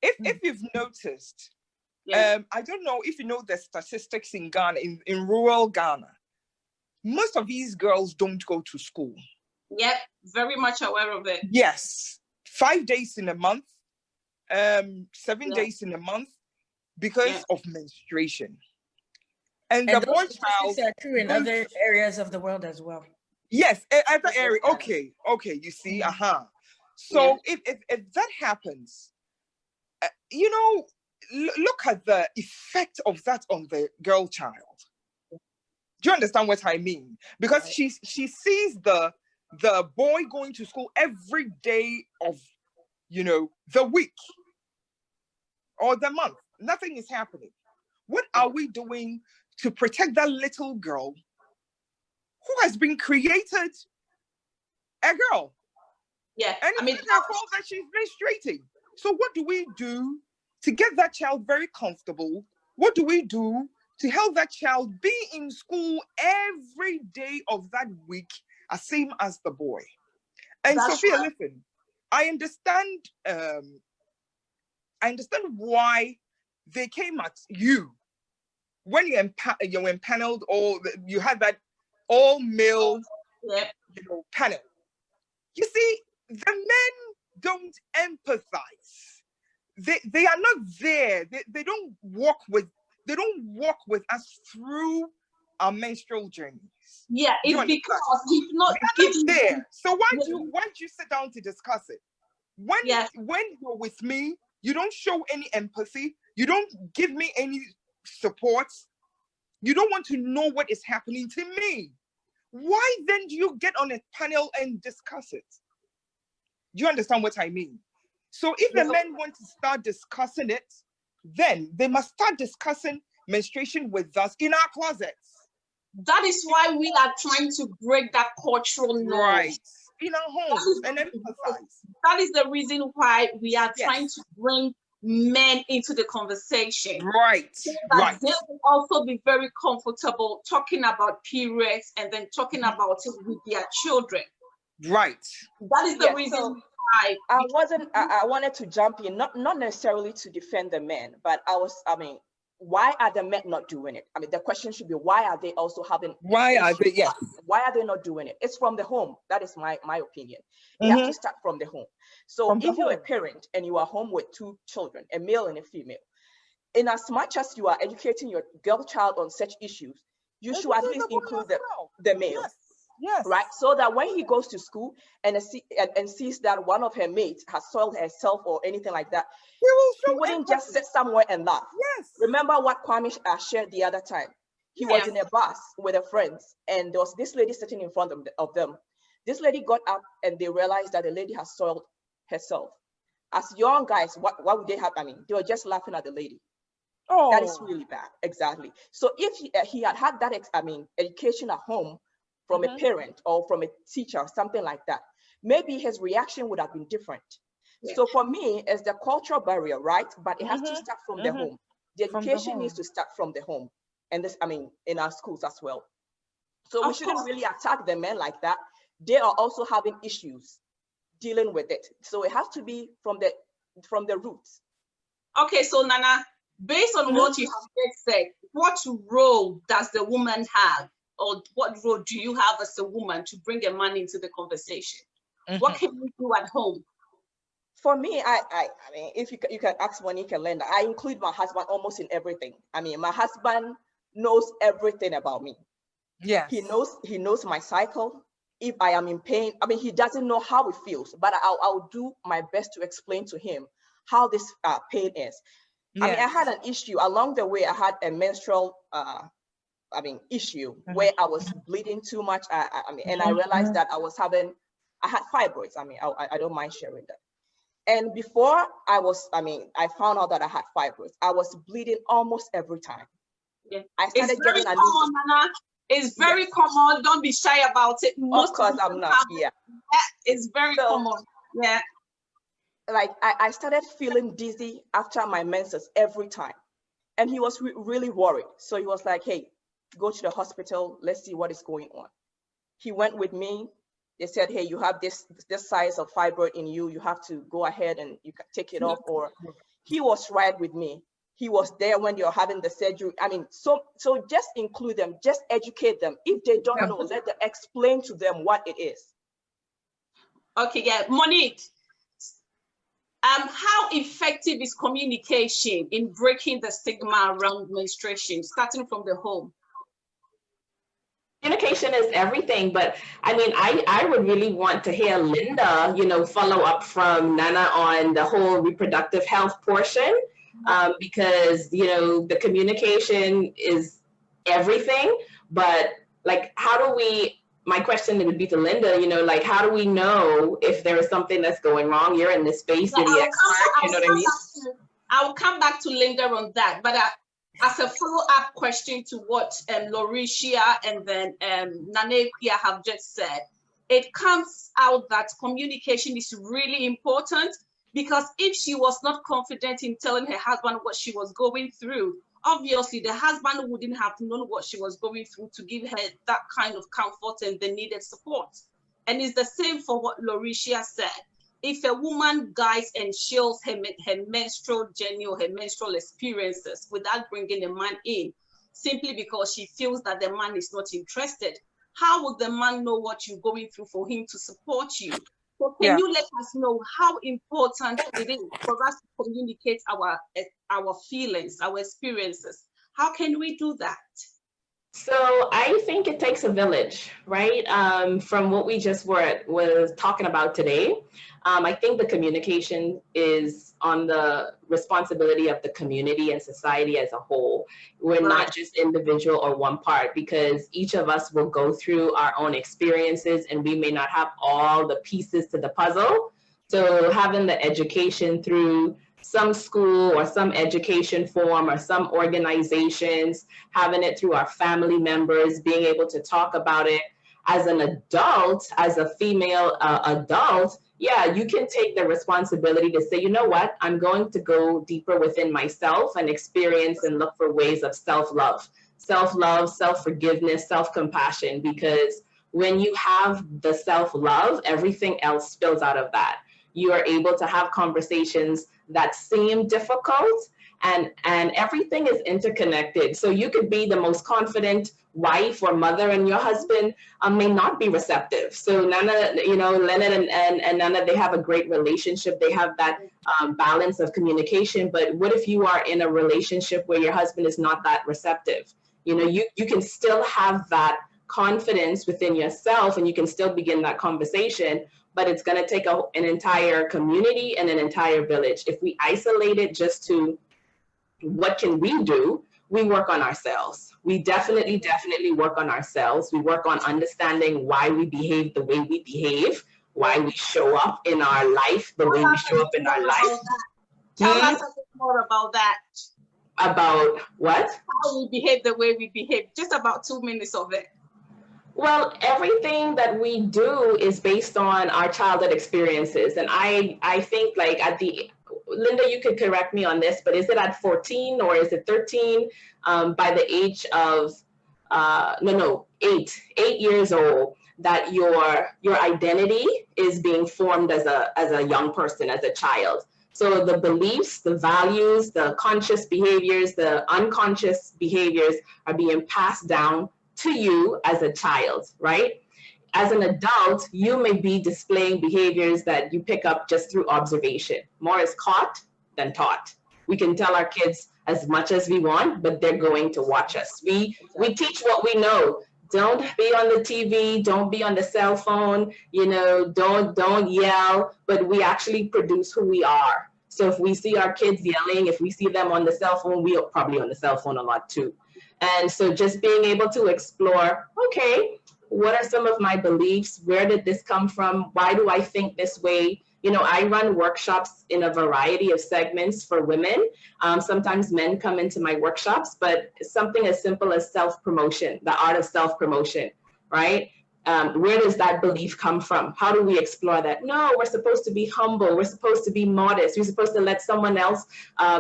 if you've noticed, I don't know if you know the statistics in Ghana, in rural Ghana, most of these girls don't go to school. Yep, very much aware of it. Yes, 5 days in a month, 7 days in a month, because of menstruation. And the boy child are true in other areas of the world as well. Yes, other area. Okay, you see, So if that happens, you know, look at the effect of that on the girl child. Do you understand what I mean? Because she sees the boy going to school every day of, you know, the week or the month. Nothing is happening. What are we doing to protect that little girl who has been created a girl? Yeah, and I mean, her fault that she's menstruating. So what do we do to get that child very comfortable? What do we do to help that child be in school every day of that week, as same as the boy? And Sophia, listen, I understand why they came at you when you empaneled, or you had that all male, panel. You see, the men don't empathize. They are not there. They don't walk with us through our menstrual journeys. Yeah, it's because it's not there. So why do you sit down to discuss it? When you're with me, you don't show any empathy. You don't give me any support. You don't want to know what is happening to me. Why then do you get on a panel and discuss it? Do you understand what I mean? So if the men want to start discussing it, then they must start discussing menstruation with us in our closets. That is why we are trying to break that cultural norm. Right. In our homes and empathize. That is the reason why we are trying to bring men into the conversation. Right. So that they will also be very comfortable talking about periods and then talking about it with their children. Right. That is the reason why I wanted to jump in, not necessarily to defend the men, but why are the men not doing it? I mean, the question should be, why are they also having why are they not doing it? It's from the home. That is my opinion. You have to start from the home. So if you're a parent and you are home with 2 children, a male and a female, in as much as you are educating your girl child on such issues, you should at least include the male. Yes. Right, so that when he goes to school and sees that one of her mates has soiled herself or anything like that, he wouldn't just sit somewhere and laugh. Yes. Remember what Kwame shared the other time? He was in a bus with her friends, and there was this lady sitting in front of them. This lady got up, and they realized that the lady has soiled herself. As young guys, what would they have? I mean, they were just laughing at the lady. Oh, that is really bad. Exactly. So if he had that, education at home, from a parent or from a teacher, something like that, maybe his reaction would have been different. So for me, it's the cultural barrier, right? But it has to start from the home. The education needs to start from the home. And this, in our schools as well. So we shouldn't really attack the men like that. They are also having issues dealing with it. So it has to be from the roots. Okay, so Nana, based on what you have just said, what role does the woman have? Or what role do you have as a woman to bring a man into the conversation? What can you do at home? For me, I mean, if you can ask Monique and Linda, I include my husband almost in everything. I mean, my husband knows everything about me. Yes. He knows my cycle. If I am in pain, I mean, he doesn't know how it feels, but I'll do my best to explain to him how this pain is. Yes. I mean, I had an issue along the way. I had a menstrual issue where I was bleeding too much. And I realized that I had fibroids. I mean, I don't mind sharing that. And before I found out that I had fibroids, I was bleeding almost every time. Yeah. I started getting common, Nana. It's very common. Don't be shy about it. Most of course, I'm not. Yeah. It's very common. Yeah. Like I started feeling dizzy after my menses every time. And he was really worried. So he was like, hey, go to the hospital. Let's see what is going on. He went with me. They said, hey, you have this size of fibroid in you. You have to go ahead and you can take it off. Or he was right with me. He was there when you're having the surgery. I mean, so just include them, just educate them. If they don't know, let them explain to them what it is. Okay, yeah. Monique, how effective is communication in breaking the stigma around menstruation, starting from the home? Communication is everything, but I mean, I would really want to hear Linda, follow up from Nana on the whole reproductive health portion, because, the communication is everything, but like, my question would be to Linda, how do we know if there is something that's going wrong? You're in this space, you're the expert, you know what I mean? I'll come back to Linda on that, but as a follow-up question to what Lauricia and then Nanekia have just said, it comes out that communication is really important, because if she was not confident in telling her husband what she was going through, obviously the husband wouldn't have known what she was going through to give her that kind of comfort and the needed support. And it's the same for what Lauricia said. If a woman guides and shares her menstrual journey or her menstrual experiences without bringing a man in, simply because she feels that the man is not interested, how would the man know what you're going through for him to support you? So can you let us know how important it is for us to communicate our feelings, our experiences? How can we do that? So I think it takes a village, right? From what we just was talking about today, I think the communication is on the responsibility of the community and society as a whole. We're not just individual or one part, because each of us will go through our own experiences and we may not have all the pieces to the puzzle. So having the education through some school or some education form or some organizations, having it through our family members, being able to talk about it as an adult, as a female adult, you can take the responsibility to say, you know what, I'm going to go deeper within myself and experience and look for ways of self-love, self-forgiveness, self-compassion, because when you have the self-love, everything else spills out of that. You are able to have conversations that seem difficult, and everything is interconnected. So you could be the most confident wife or mother, and your husband may not be receptive. So Nana, Leonard and Nana, they have a great relationship. They have that balance of communication. But what if you are in a relationship where your husband is not that receptive? You can still have that confidence within yourself, and you can still begin that conversation, but it's going to take an entire community and an entire village. If we isolate it just to what can we do, we work on ourselves. We definitely work on ourselves. We work on understanding why we behave the way we behave, why we show up in our life the way we show up in our life. Tell us a bit more about that. About what? How we behave the way we behave. Just about 2 minutes of it. Well, everything that we do is based on our childhood experiences. And I think like Linda, you could correct me on this, but is it at 14 or is it 13? By the age of, 8 years old, that your identity is being formed as a young person, as a child. So the beliefs, the values, the conscious behaviors, the unconscious behaviors are being passed down to you as a child, right? As an adult, you may be displaying behaviors that you pick up just through observation. More is caught than taught. We can tell our kids as much as we want, but they're going to watch us. We teach what we know. Don't be on the TV, don't be on the cell phone, don't yell, but we actually produce who we are. So if we see our kids yelling, if we see them on the cell phone, we are probably on the cell phone a lot too. And so just being able to explore, okay, what are some of my beliefs? Where did this come from? Why do I think this way? You know, I run workshops in a variety of segments for women. Sometimes men come into my workshops, but something as simple as self-promotion, the art of self-promotion, right? Where does that belief come from? How do we explore that? No, we're supposed to be humble. We're supposed to be modest. We're supposed to let someone else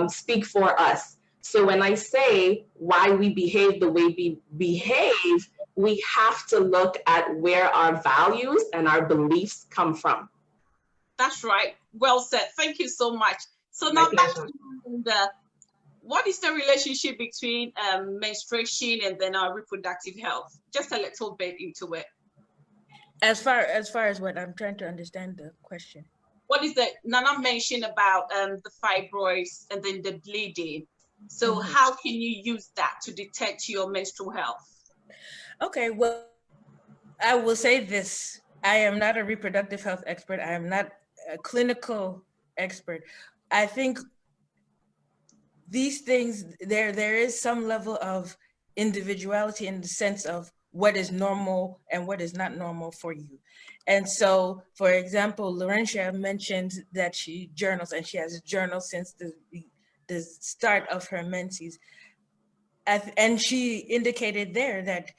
speak for us. So when I say why we behave the way we behave, we have to look at where our values and our beliefs come from. That's right. Well said. Thank you so much. So My now back pleasure. to what is the relationship between menstruation and then our reproductive health? Just a little bit into it. As far as what I'm trying to understand the question. What is the Nana mentioned about the fibroids and then the bleeding? So how can you use that to detect your menstrual health? Okay, well, I will say this. I am not a reproductive health expert. I am not a clinical expert. I think these things, there is some level of individuality in the sense of what is normal and what is not normal for you. And so, for example, Laurentia mentioned that she journals, and she has journaled since the start of her menses. And she indicated there that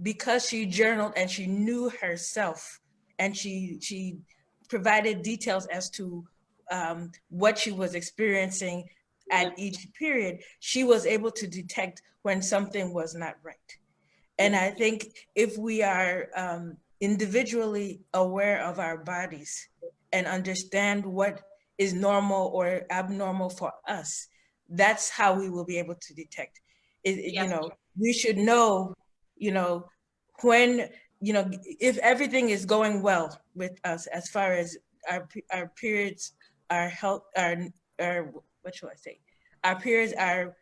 because she journaled and she knew herself, and she provided details as to what she was experiencing at each period, she was able to detect when something was not right. And I think if we are individually aware of our bodies and understand what is normal or abnormal for us, that's how we will be able to detect. You know, we should know, you know, when, you know, if everything is going well with us as far as our periods, our health, our what should I say? Our periods are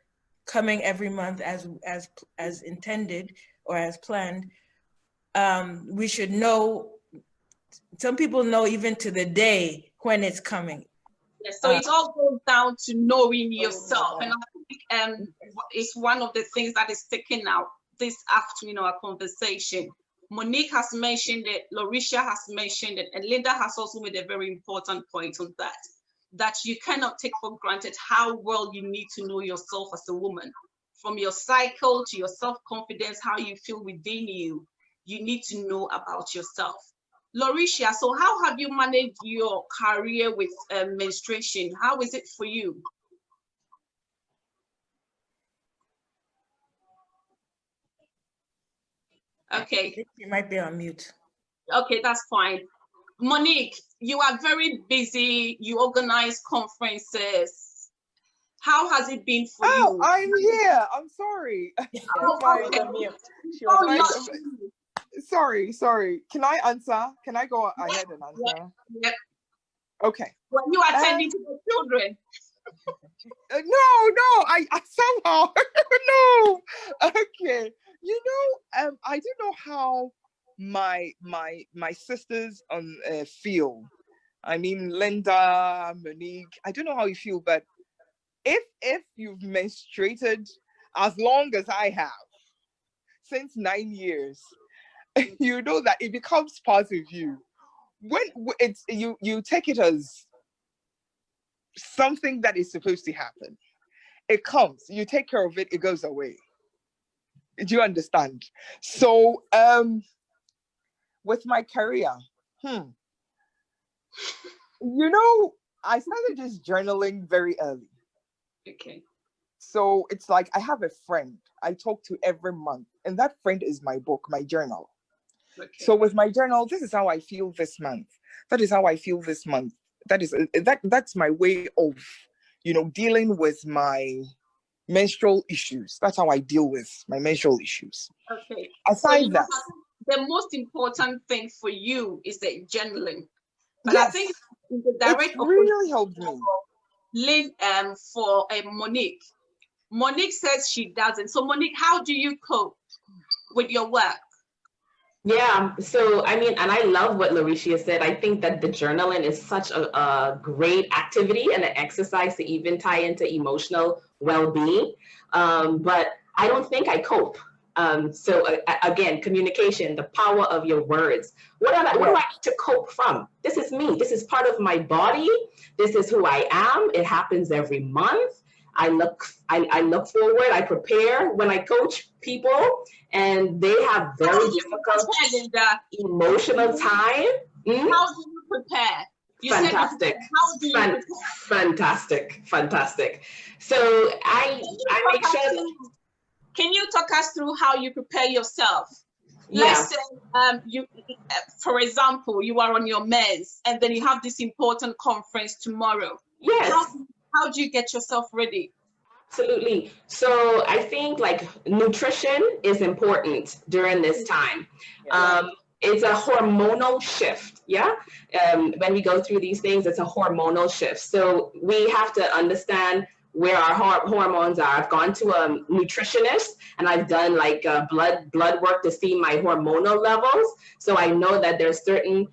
coming every month as intended or as planned. We should know. Some people know even to the day when it's coming. Yes, so it all goes down to knowing yourself, and I think it's one of the things that is sticking out this afternoon in our conversation. Monique has mentioned it, Lauricia has mentioned it, and Linda has also made a very important point on that you cannot take for granted how well you need to know yourself as a woman. From your cycle to your self-confidence, how you feel within you, you need to know about yourself. Lauricia, so how have you managed your career with menstruation? How is it for you? Okay. I think you might be on mute. Okay, that's fine. Monique, you are very busy. You organize conferences. How has it been for you? I'm here. I'm sorry. Sorry. Can I answer? Can I go ahead and answer? Yep. Okay. Well, you are attending to the children. No, I somehow no. Okay. You know, I don't know how my sisters feel. I mean, Linda, Monique, I don't know how you feel, but if you've menstruated as long as I have, since 9 years, you know that it becomes part of you. When it's you take it as something that is supposed to happen. It comes, you take care of it, it goes away. Do you understand? So with my career, you know, I started just journaling very early. Okay. So it's like I have a friend I talk to every month, and that friend is my book, my journal. Okay. So with my journal, this is how I feel this month. That is how I feel this month. That's my way of, you know, dealing with my menstrual issues. That's how I deal with my menstrual issues. Okay. Aside that, the most important thing for you is the journaling. But yes, I think in the direct really helped me. Lynn, for Monique. Monique says she doesn't. So Monique, how do you cope with your work? Yeah, so I mean, and I love what Lauricia said. I think that the journaling is such a great activity and an exercise to even tie into emotional well-being. But I don't think I cope. Again, communication, the power of your words. What do I need to cope from? This is me. This is part of my body. This is who I am. It happens every month. I look forward. I prepare when I coach people, and they have very difficult, emotional time. How do you prepare? Fantastic. How do you prepare? Fantastic. So I make sure that, can you talk us through how you prepare yourself? Yeah. Let's say you, for example, you are on your meds and then you have this important conference tomorrow. Yes. How do you get yourself ready? Absolutely. So I think like nutrition is important during this time. It's a hormonal shift. Yeah. When we go through these things, it's a hormonal shift. So we have to understand where our hormones are. I've gone to a nutritionist and I've done like blood work to see my hormonal levels. So I know that there's certain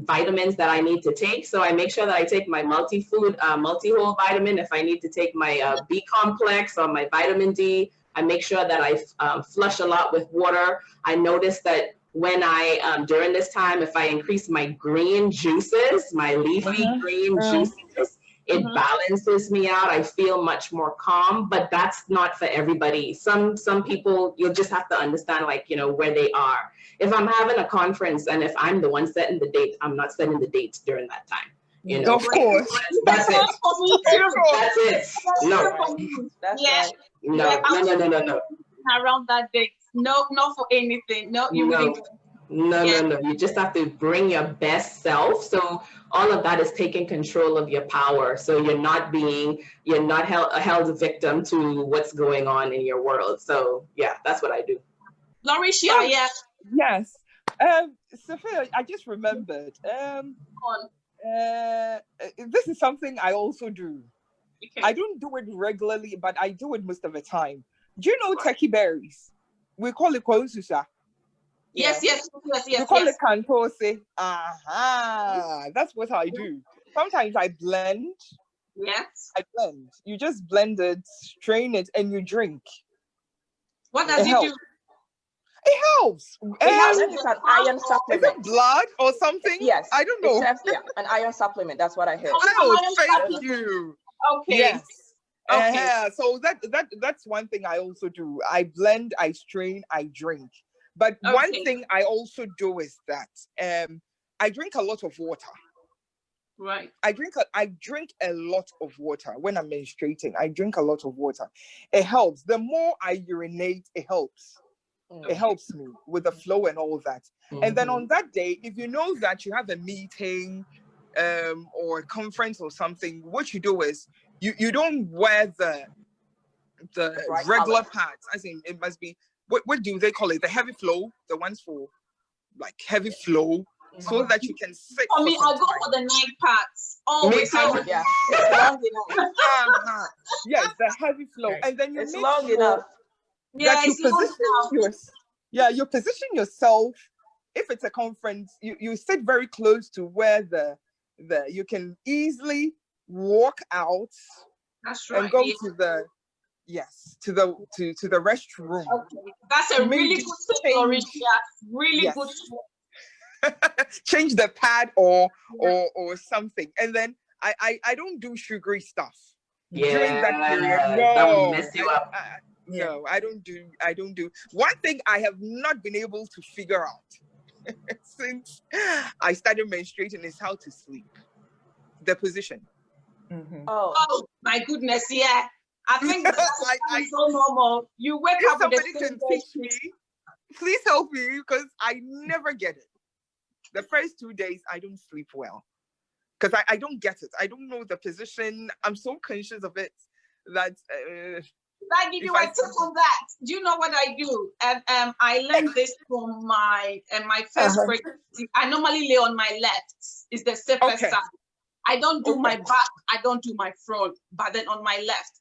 vitamins that I need to take. So I make sure that I take my multi-whole vitamin. If I need to take my B complex or my vitamin D, I make sure that I flush a lot with water. I notice that when I, during this time, if I increase my green juices, my leafy green juices, it balances me out. I feel much more calm, but that's not for everybody. Some people, you'll just have to understand, like, you know, where they are. If I'm having a conference and if I'm the one setting the date, I'm not setting the dates during that time. You know, of course. That's it. That's it. No. That's Yeah. right. No. Around that date. No, not for anything. No, you wouldn't. No. You just have to bring your best self. So all of that is taking control of your power. So you're not held a victim to what's going on in your world. So yeah, that's what I do. Lauricia, yeah. Yes. Sophia, I just remembered. This is something I also do. Okay. I don't do it regularly, but I do it most of the time. Do you know turkey berries? We call it kwansusa. Yes. We call it kantose. That's what I do. Sometimes I blend. Yes. You just blend it, strain it, and you drink. What does it do? It helps. It's an iron Is supplement. it blood or something? Yes. I don't know. An iron supplement. That's what I heard. Oh, thank you. Okay. Yes. Okay. So that's one thing I also do. I blend, I strain, I drink. But one thing I also do is that I drink a lot of water. Right. I drink a lot of water when I'm menstruating. I drink a lot of water. It helps. The more I urinate, it helps. It helps me with the flow and all that. And then on that day, if you know that you have a meeting or a conference or something, what you do is you don't wear the regular pads. I think it must be, what do they call it? The heavy flow, the ones for like heavy flow, so that you can sit. For me, I'll go for the night parts. Always. Yeah. It's long enough. Yes, the heavy flow. And then it's long enough. Yeah, you position yourself. If it's a conference, you sit very close to where you can easily walk out. That's right. And go to the restroom. Okay. That's a really good tip, Lauricia. Really good tip. Change the pad or something. And then I don't do sugary stuff during that period. No, that will mess you up. No, I don't do. One thing I have not been able to figure out since I started menstruating is how to sleep. The position. Oh my goodness, yeah. I think that's so normal. You wake up with the somebody can teach me. Please help me, because I never get it. The first 2 days I don't sleep well because I don't get it. I don't know the position. I'm so conscious of it that. I give you a tip on that. Do you know what I do? And I learned this from my first break. I normally lay on my left. It's the safest side. I don't do my back. I don't do my front. But then on my left,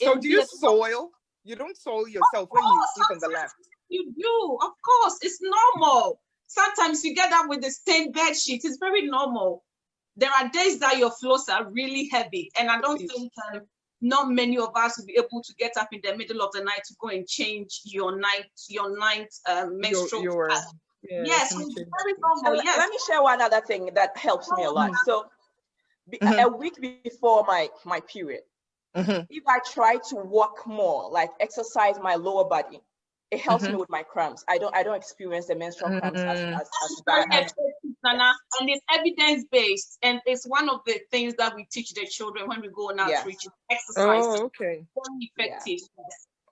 So do you soil? You don't soil yourself when you sleep on the left. You do, of course. It's normal. Sometimes you get up with the stained bed sheet. It's very normal. There are days that your floors are really heavy, and I don't think not many of us will be able to get up in the middle of the night to go and change your ninth menstrual pad. Yes, it's very normal. Yes. Let me share one other thing that helps me a lot. So a week before my period, if I try to walk more, like exercise my lower body, it helps me with my cramps. I don't experience the menstrual cramps as bad. And it's evidence-based, and it's one of the things that we teach the children when we go on outreach. Exercise. Oh, okay. Very effective.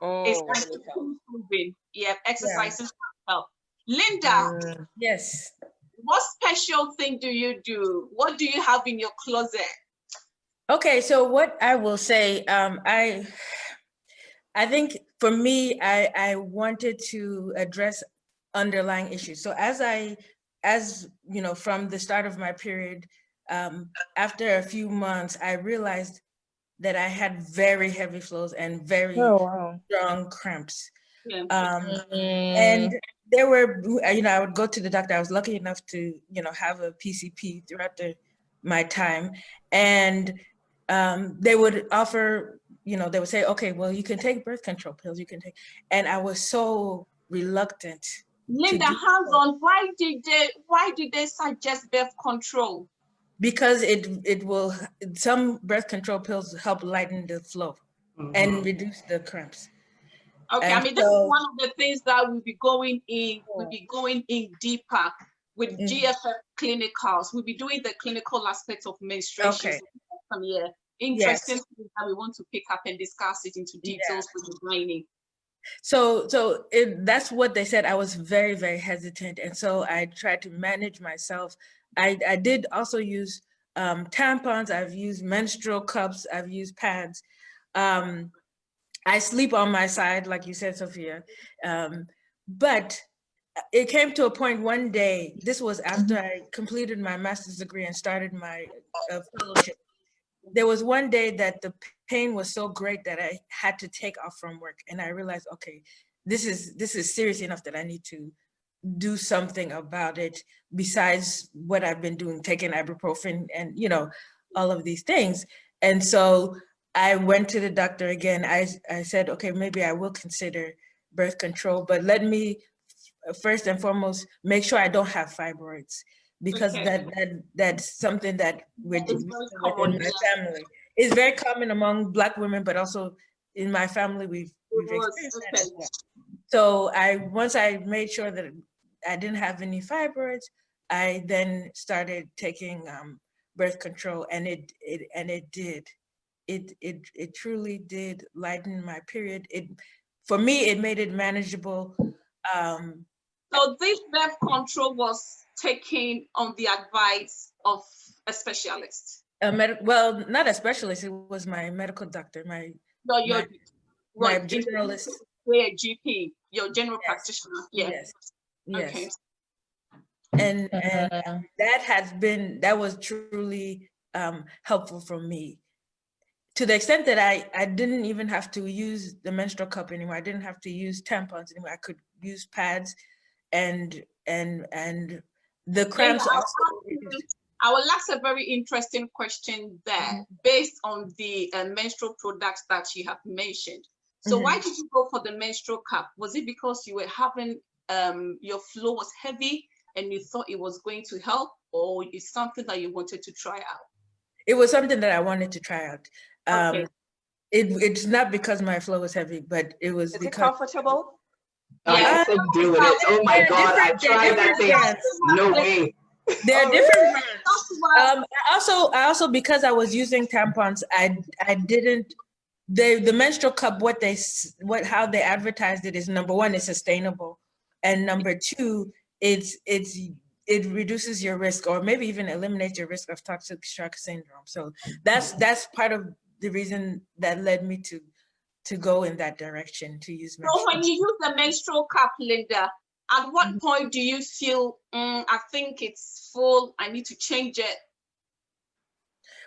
Oh, It's like improving. Yeah, exercises help. Linda. Yes. What special thing do you do? What do you have in your closet? Okay, so what I will say, I think for me, I wanted to address underlying issues. So as you know, from the start of my period, after a few months, I realized that I had very heavy flows and very strong cramps. Yeah. And there were, you know, I would go to the doctor. I was lucky enough to, you know, have a PCP throughout my time. And they would offer, you know, they would say, okay, well, you can take birth control pills, you can take, and I was so reluctant. Linda, hands on, why did they suggest birth control? Because it will, some birth control pills help lighten the flow and reduce the cramps. Okay, And I mean, this is one of the things that we'll be going in deeper with GFF clinicals. We'll be doing the clinical aspects of menstruation. Okay. Yeah, interesting things that we want to pick up and discuss it into details with the gynae. So that's what they said. I was very, very hesitant. And so I tried to manage myself. I did also use tampons. I've used menstrual cups. I've used pads. I sleep on my side, like you said, Sophia. But it came to a point one day, this was after I completed my master's degree and started my fellowship. There was one day that the pain was so great that I had to take off from work. And I realized, okay, this is serious enough that I need to do something about it besides what I've been doing, taking ibuprofen and, you know, all of these things. And so I went to the doctor again. I said, okay, maybe I will consider birth control, but let me first and foremost make sure I don't have fibroids, because that's something that we're dealing with in my family. It's very common among Black women, but also in my family, we've experienced that as well. So once I made sure that I didn't have any fibroids, I then started taking birth control, and it truly did lighten my period. For me, it made it manageable. So this birth control was taken on the advice of a specialist? Well, not a specialist. It was my medical doctor, my generalist. Your GP, your general practitioner. Yeah. Yes. Okay. And that was truly helpful for me, to the extent that I didn't even have to use the menstrual cup anymore. I didn't have to use tampons anymore. I could use pads, and the cramps. I will ask a very interesting question there, based on the menstrual products that you have mentioned. So why did you go for the menstrual cup? Was it because you were having your flow was heavy and you thought it was going to help, or is something that you wanted to try out? It was something that I wanted to try out. Okay. It's not because my flow was heavy, but it was because. Is it comfortable? I could do with it. Oh my God, I tried that thing. No way. There are different brands. I also, because I was using tampons, I didn't. The menstrual cup, how they advertised it is, number one, it's sustainable, and number two, it reduces your risk, or maybe even eliminates your risk of toxic shock syndrome. So that's part of the reason that led me to go in that direction, to use menstrual. So when you use the menstrual cup, Linda, at what point do you feel, I think it's full, I need to change it?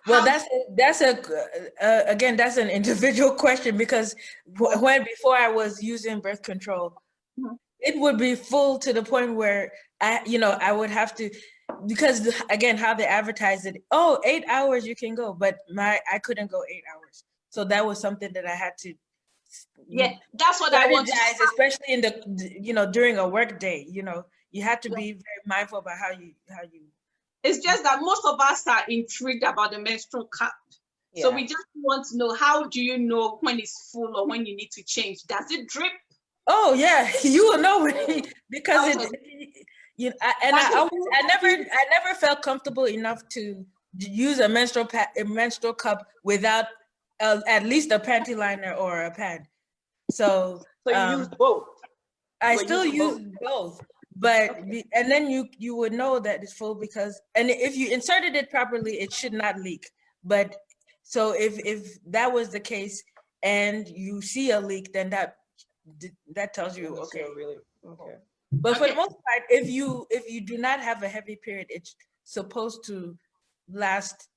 Well, that's an individual question, because before I was using birth control, it would be full to the point where I would have to, because again, how they advertise it, 8 hours you can go, but I couldn't go 8 hours. So that was something that I had to that's what I want to strategize, especially in the during a work day. You have to be very mindful about how you It's just that most of us are intrigued about the menstrual cup. So we just want to know, how do you know when it's full or when you need to change? Does it drip? Oh yeah, you will know because I never felt comfortable enough to use a menstrual cup without at least a panty liner or a pad. So you use both. I still use both, but and then you would know that it's full because, and if you inserted it properly, it should not leak. But so if that was the case and you see a leak, then that tells you okay. But for the most part, if you do not have a heavy period, it's supposed to last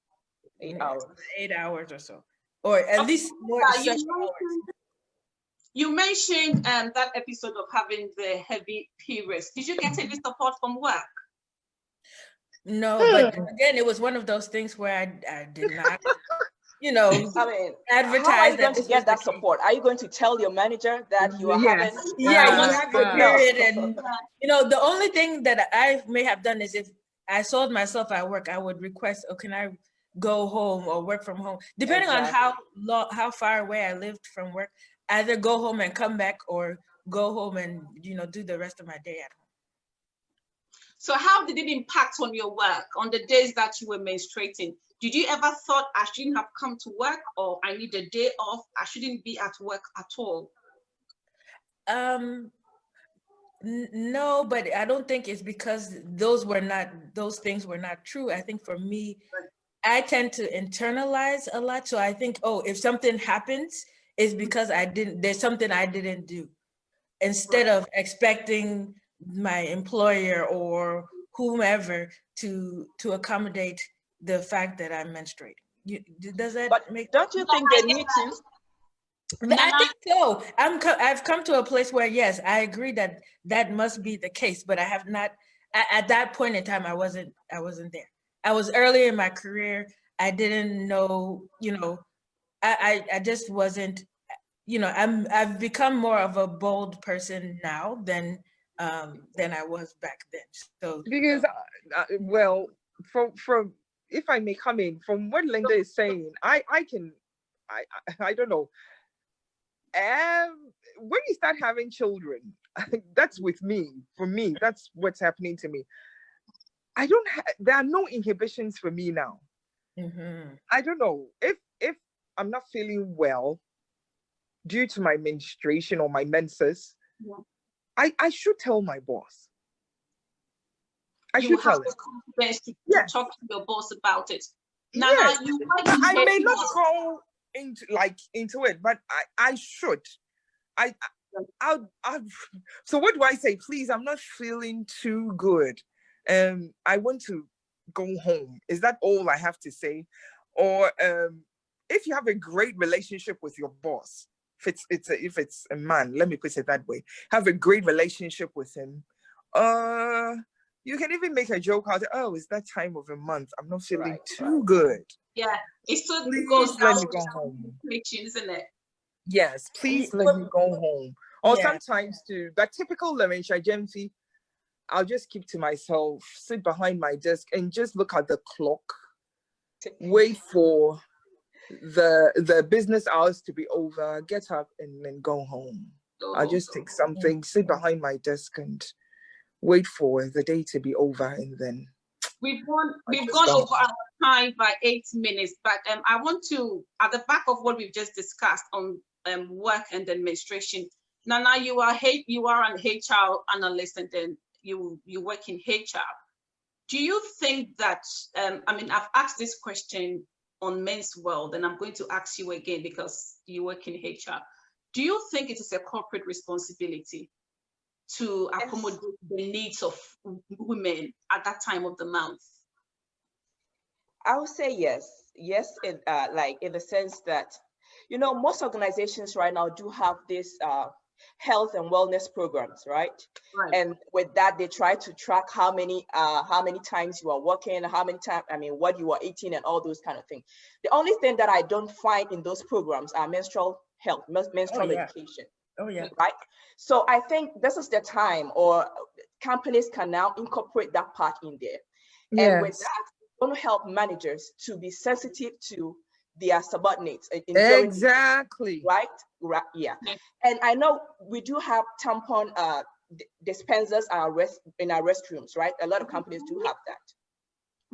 8 hours or so, or at least more. You mentioned that episode of having the heavy periods. Did you get any support from work? No, but again, it was one of those things where I did not, advertise. How are you going to get that support? Are you going to tell your manager that you are having? Yeah, you have a period, and the only thing that I may have done is if I saw myself at work, I would request, "Oh, can I go home or work from home?" Depending on how far away I lived from work, either go home and come back or go home and do the rest of my day at home. So how did it impact on your work on the days that you were menstruating? Did you ever thought I shouldn't have come to work, or I need a day off, I shouldn't be at work at all? No, but I don't think it's because those things were not true. I think for me, I tend to internalize a lot. So I think, if something happens, it's because there's something I didn't do, instead of expecting my employer or whomever to accommodate the fact that I'm menstruating. Does that make? Don't you think they need to? I think so. I've come to a place where, yes, I agree that must be the case, but I have not. At that point in time, I wasn't there. I was early in my career. I didn't know. I just wasn't. I've become more of a bold person now than I was back then. So because from if I may come in from what Linda is saying, I don't know. When you start having children, that's with me. For me, that's what's happening to me. There are no inhibitions for me now. Mm-hmm. I don't know if I'm not feeling well due to my menstruation or my menses. I should tell my boss. You have the confidence to talk to your boss about it. Nana, I may not go into it, but I should. I'll so what do I say? Please, I'm not feeling too good. I want to go home. Is that all I have to say? Or if you have a great relationship with your boss, if it's a man, let me put it that way, have a great relationship with him. You can even make a joke out of, oh, it's that time of the month, I'm not feeling too good. Yeah, it still goes let me go home, isn't it? Yes, please let me go home. Or sometimes too, that typical Menstruation, I'll just keep to myself, sit behind my desk and just look at the clock, wait for the business hours to be over, get up and then go home. I'll just take something, sit behind my desk and wait for the day to be over, and then we've gone over our time by 8 minutes, but I want to, at the back of what we've just discussed on work and then menstruation. Nana, you are an HR analyst, and then you work in HR. Do you think that I've asked this question on Men's World, and I'm going to ask you again because you work in HR. Do you think it is a corporate responsibility to accommodate the needs of women at that time of the month? I would say yes. Yes, in the sense that, most organizations right now do have this health and wellness programs, right? Right. And with that, they try to track how many times you are working, how many times, what you are eating, and all those kind of things. The only thing that I don't find in those programs are menstrual health, menstrual education. Oh yeah. Right. So I think this is the time, or companies can now incorporate that part in there. Yes. And with that, it's going to help managers to be sensitive to their subordinates. Exactly. Right? Yeah. And I know we do have tampon dispensers in our restrooms, right? A lot of companies do have that.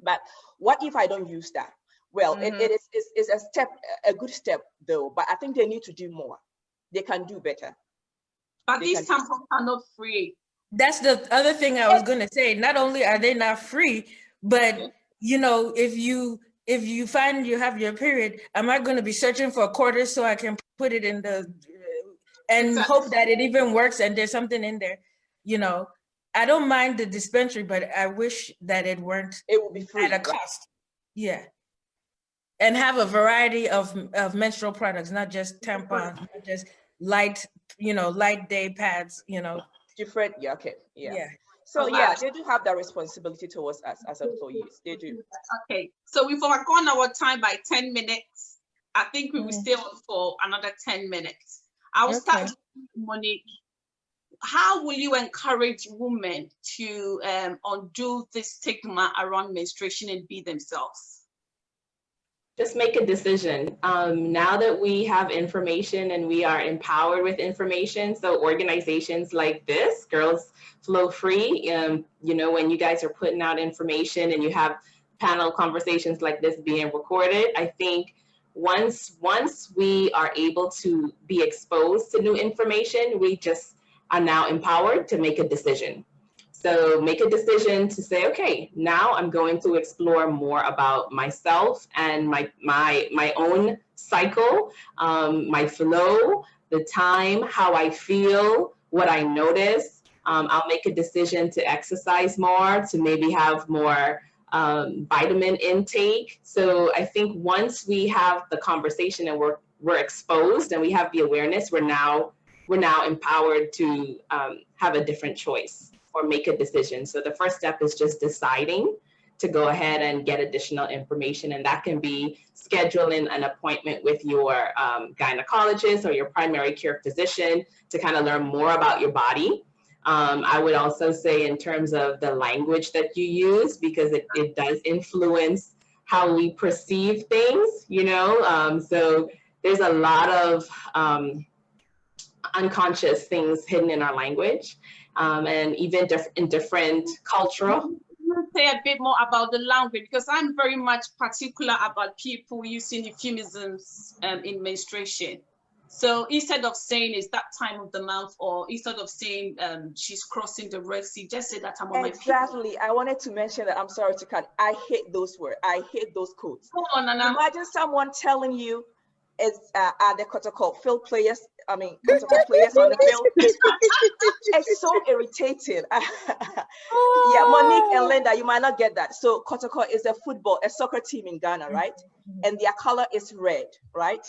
But what if I don't use that? Well, it's a good step though, but I think they need to do more. They can do better. But these tampons are not free. That's the other thing I was going to say. Not only are they not free, but you know, if you find you have your period, am I going to be searching for a quarter so I can put it in the and hope that it even works and there's something in there? You know, I don't mind the dispensary, but I wish that it weren't. It will be free at a cost. Yeah. And have a variety of menstrual products, not just tampons, not just light day pads, different. Yeah. Okay. Yeah. So they do have that responsibility towards us as employees. They do. Okay. So we've overgone our time by 10 minutes. I think we will stay on for another 10 minutes. I will start with Monique. How will you encourage women to undo this stigma around menstruation and be themselves? Just make a decision. Now that we have information and we are empowered with information, so organizations like this, Girls Flow Free, when you guys are putting out information and you have panel conversations like this being recorded, I think once we are able to be exposed to new information, we just are now empowered to make a decision. So make a decision to say, okay, now I'm going to explore more about myself and my own cycle, my flow, the time, how I feel, what I notice. I'll make a decision to exercise more, to maybe have more vitamin intake. So I think once we have the conversation and we're exposed and we have the awareness, we're now empowered to have a different choice or make a decision. So the first step is just deciding to go ahead and get additional information. And that can be scheduling an appointment with your gynecologist or your primary care physician to kind of learn more about your body. I would also say in terms of the language that you use, because it does influence how we perceive things, so there's a lot of unconscious things hidden in our language. And even in different cultural. Say a bit more about the language, because I'm very much particular about people using euphemisms in menstruation. So instead of saying it's that time of the month, or instead of saying she's crossing the Red Sea, just say that I'm on my period. Exactly. I wanted to mention that. I'm sorry to cut. I hate those words. I hate those codes. Come on, Nana. Imagine someone telling you are the Kotoko field players. Kotoko players on the field. It's so irritating. Yeah, Monique and Linda, you might not get that. So Kotoko is a soccer team in Ghana, right? And their color is red, right?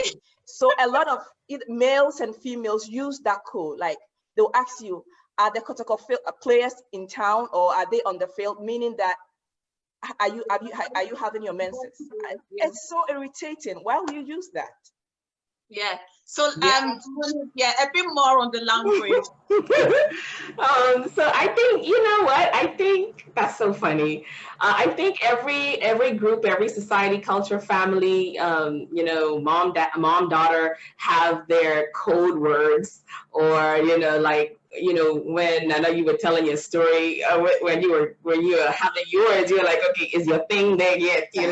So a lot of males and females use that code. Like they'll ask you, are the Kotoko players in town or are they on the field? Meaning that are you having your menses? It's so irritating. Why would you use that? Yeah. So a bit more on the language. So I think, you know what? I think that's so funny. I think every group, every society, culture, family, mom, daughter have their code words, or when I know you were telling your story when you were having yours, you're like, okay, is your thing there yet? The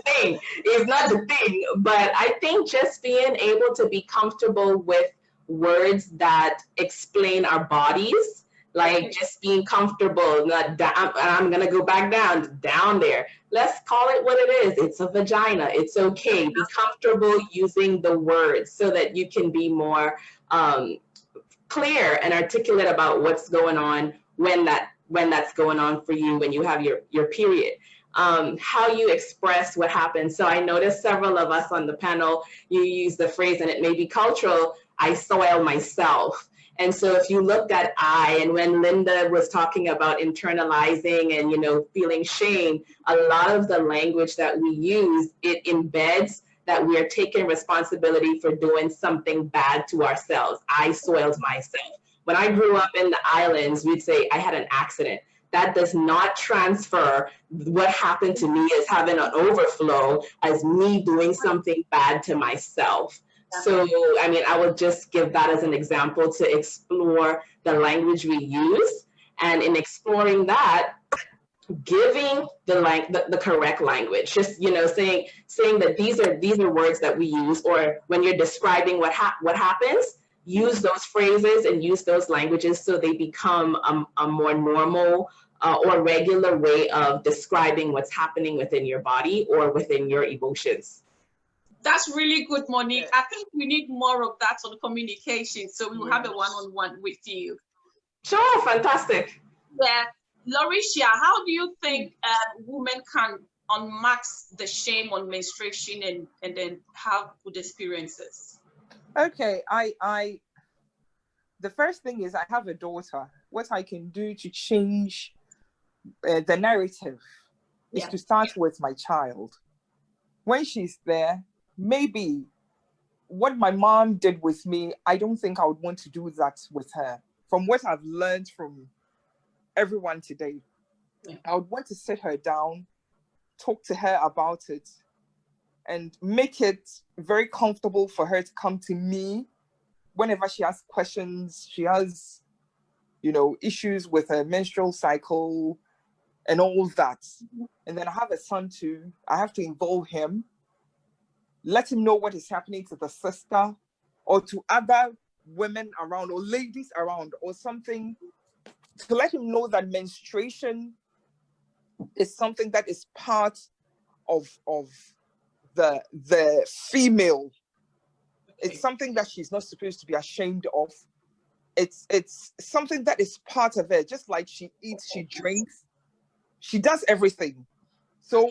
thing is not the thing. But I think just being able to be comfortable with words that explain our bodies, like just being comfortable, not down, I'm gonna go back down there. Let's call it what it is. It's a vagina. It's okay. Be comfortable using the words so that you can be more clear and articulate about what's going on when that's going on for you when you have your period. How you express what happens. So I noticed several of us on the panel, you use the phrase, and it may be cultural, I soil myself. And so if you looked at I, and when Linda was talking about internalizing and, you know, feeling shame, a lot of the language that we use, it embeds that we are taking responsibility for doing something bad to ourselves. I soiled myself. When I grew up in the islands, we'd say I had an accident. That does not transfer what happened to me as having an overflow as me doing something bad to myself. So, I mean, I would just give that as an example to explore the language we use. And in exploring that, giving the correct language, just, you know, saying that these are words that we use, or when you're describing what happens, use those phrases and use those languages so they become a more normal or regular way of describing what's happening within your body or within your emotions. That's really good, Monique. I think we need more of that on communication. So we will have a one-on-one with you. Sure, fantastic. Yeah. Lauricia, how do you think women can unmask the shame on menstruation and then have good experiences? Okay, the first thing is I have a daughter. What I can do to change the narrative is to start with my child. When she's there, maybe what my mom did with me, I don't think I would want to do that with her. From what I've learned from everyone today, I would want to sit her down, talk to her about it, and make it very comfortable for her to come to me whenever she has questions, she has, you know, issues with her menstrual cycle and all that. And then I have a son too. I have to involve him, let him know what is happening to the sister or to other women around or ladies around or something, to let him know that menstruation is something that is part of the female. It's something that she's not supposed to be ashamed of. It's something that is part of her, just like she eats, she drinks, she does everything. So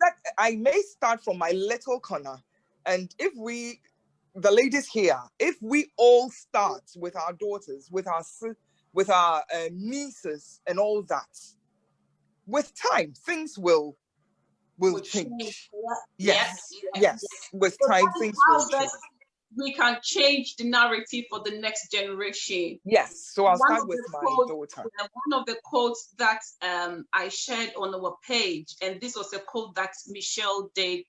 that I may start from my little corner, and if we, the ladies here, if we all start with our daughters, with our nieces and all that, with time things will change. Yes. With time things will change. We can change the narrative for the next generation. Yes, so I'll start with my daughter. One of the quotes that I shared on our page, and this was a quote that Michelle did,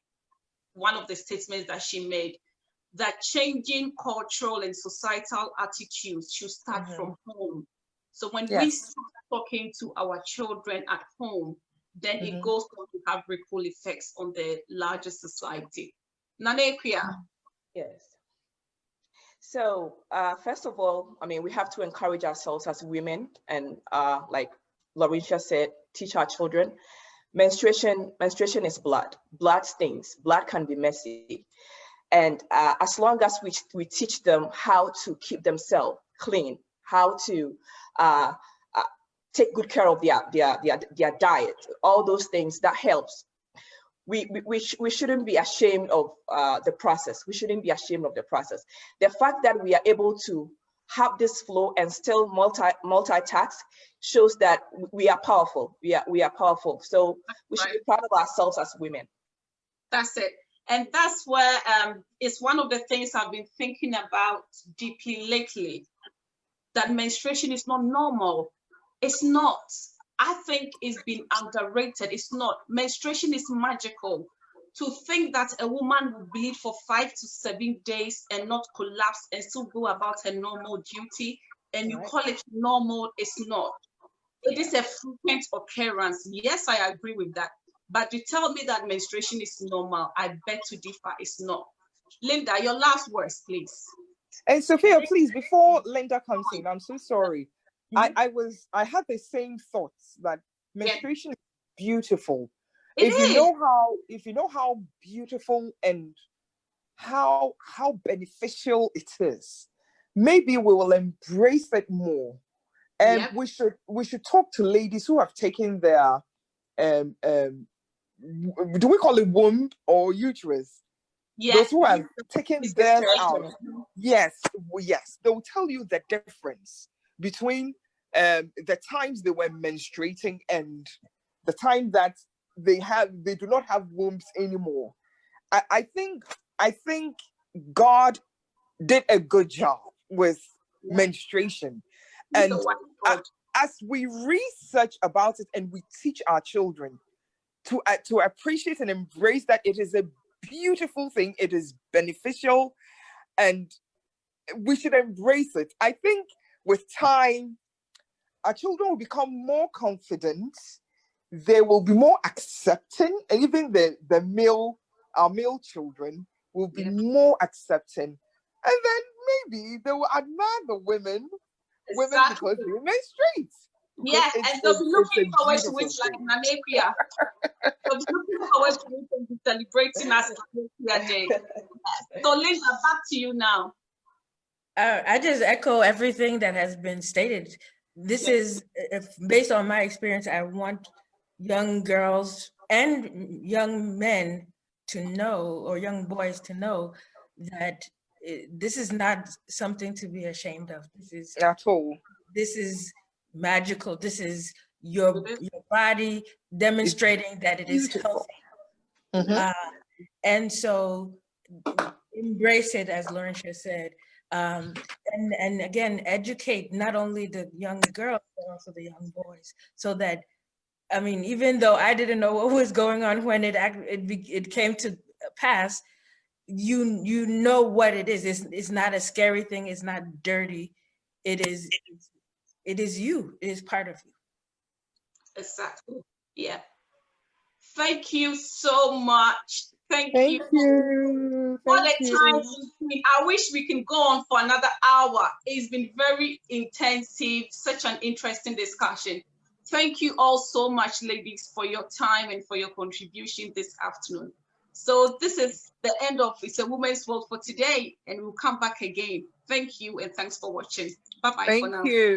one of the statements that she made, that changing cultural and societal attitudes should start from home. So when we start talking to our children at home, then it goes on to have ripple effects on the larger society. Nanekia. Yes. So first of all, I mean, we have to encourage ourselves as women and like Lauricia said, teach our children. Menstruation is blood. Blood stings. Blood can be messy. And as long as we teach them how to keep themselves clean, how to take good care of their diet, all those things, that helps. We shouldn't be ashamed of the process. We shouldn't be ashamed of the process. The fact that we are able to have this flow and still multitask shows that we are powerful. We are powerful. So we should be proud of ourselves as women. That's it. And that's where it's one of the things I've been thinking about deeply lately, that menstruation is not normal. It's not. I think it's been underrated. It's not. Menstruation is magical. To think that a woman will bleed for 5 to 7 days and not collapse and still go about her normal duty, and you call it normal, it's not. It is a frequent occurrence. Yes, I agree with that. But you tell me that menstruation is normal, I beg to differ, it's not. Linda, your last words, please. And Sophia, please, before Linda comes in, I'm so sorry. I had the same thoughts that menstruation is beautiful. If you know how beautiful and how beneficial it is, maybe we will embrace it more. And we should talk to ladies who have taken their do we call it womb or uterus? Yes. Those who have taken theirs out, Menstruation. yes, yes, they'll tell you the difference between the times they were menstruating and the time that they do not have wombs anymore. I think God did a good job with Yeah. menstruation. He's a And wise God. as we research about it and we teach our children to appreciate and embrace that it is a beautiful thing, it is beneficial, and we should embrace it. I think with time, our children will become more confident. They will be more accepting, and even our male children will be Yeah. more accepting. And then maybe they will admire the women Exactly. because they menstruate. Because Yes, it's and they'll be it's looking a forward to beautiful it like thing. Namibia. They'll be looking forward to it and be celebrating as Namibia Day. So Linda, back to you now. I just echo everything that has been stated. This is, based on my experience, I want young girls and young men to know, or young boys to know, that this is not something to be ashamed of. At all. This is magical. This is your body demonstrating that it is Beautiful. healthy. And so embrace it, as Laurentia said. And again, educate not only the young girls, but also the young boys, so that, I mean, even though I didn't know what was going on when it came to pass, you know what it is. It's not a scary thing. It's not dirty. It is you. It is part of you. Exactly. Yeah. Thank you so much. Thank you. What a time it's been. I wish we can go on for another hour. It's been very intensive, such an interesting discussion. Thank you all so much, ladies, for your time and for your contribution this afternoon. So this is the end of It's a Woman's World for today, and we'll come back again. Thank you, and thanks for watching. Bye-bye for now. Thank you.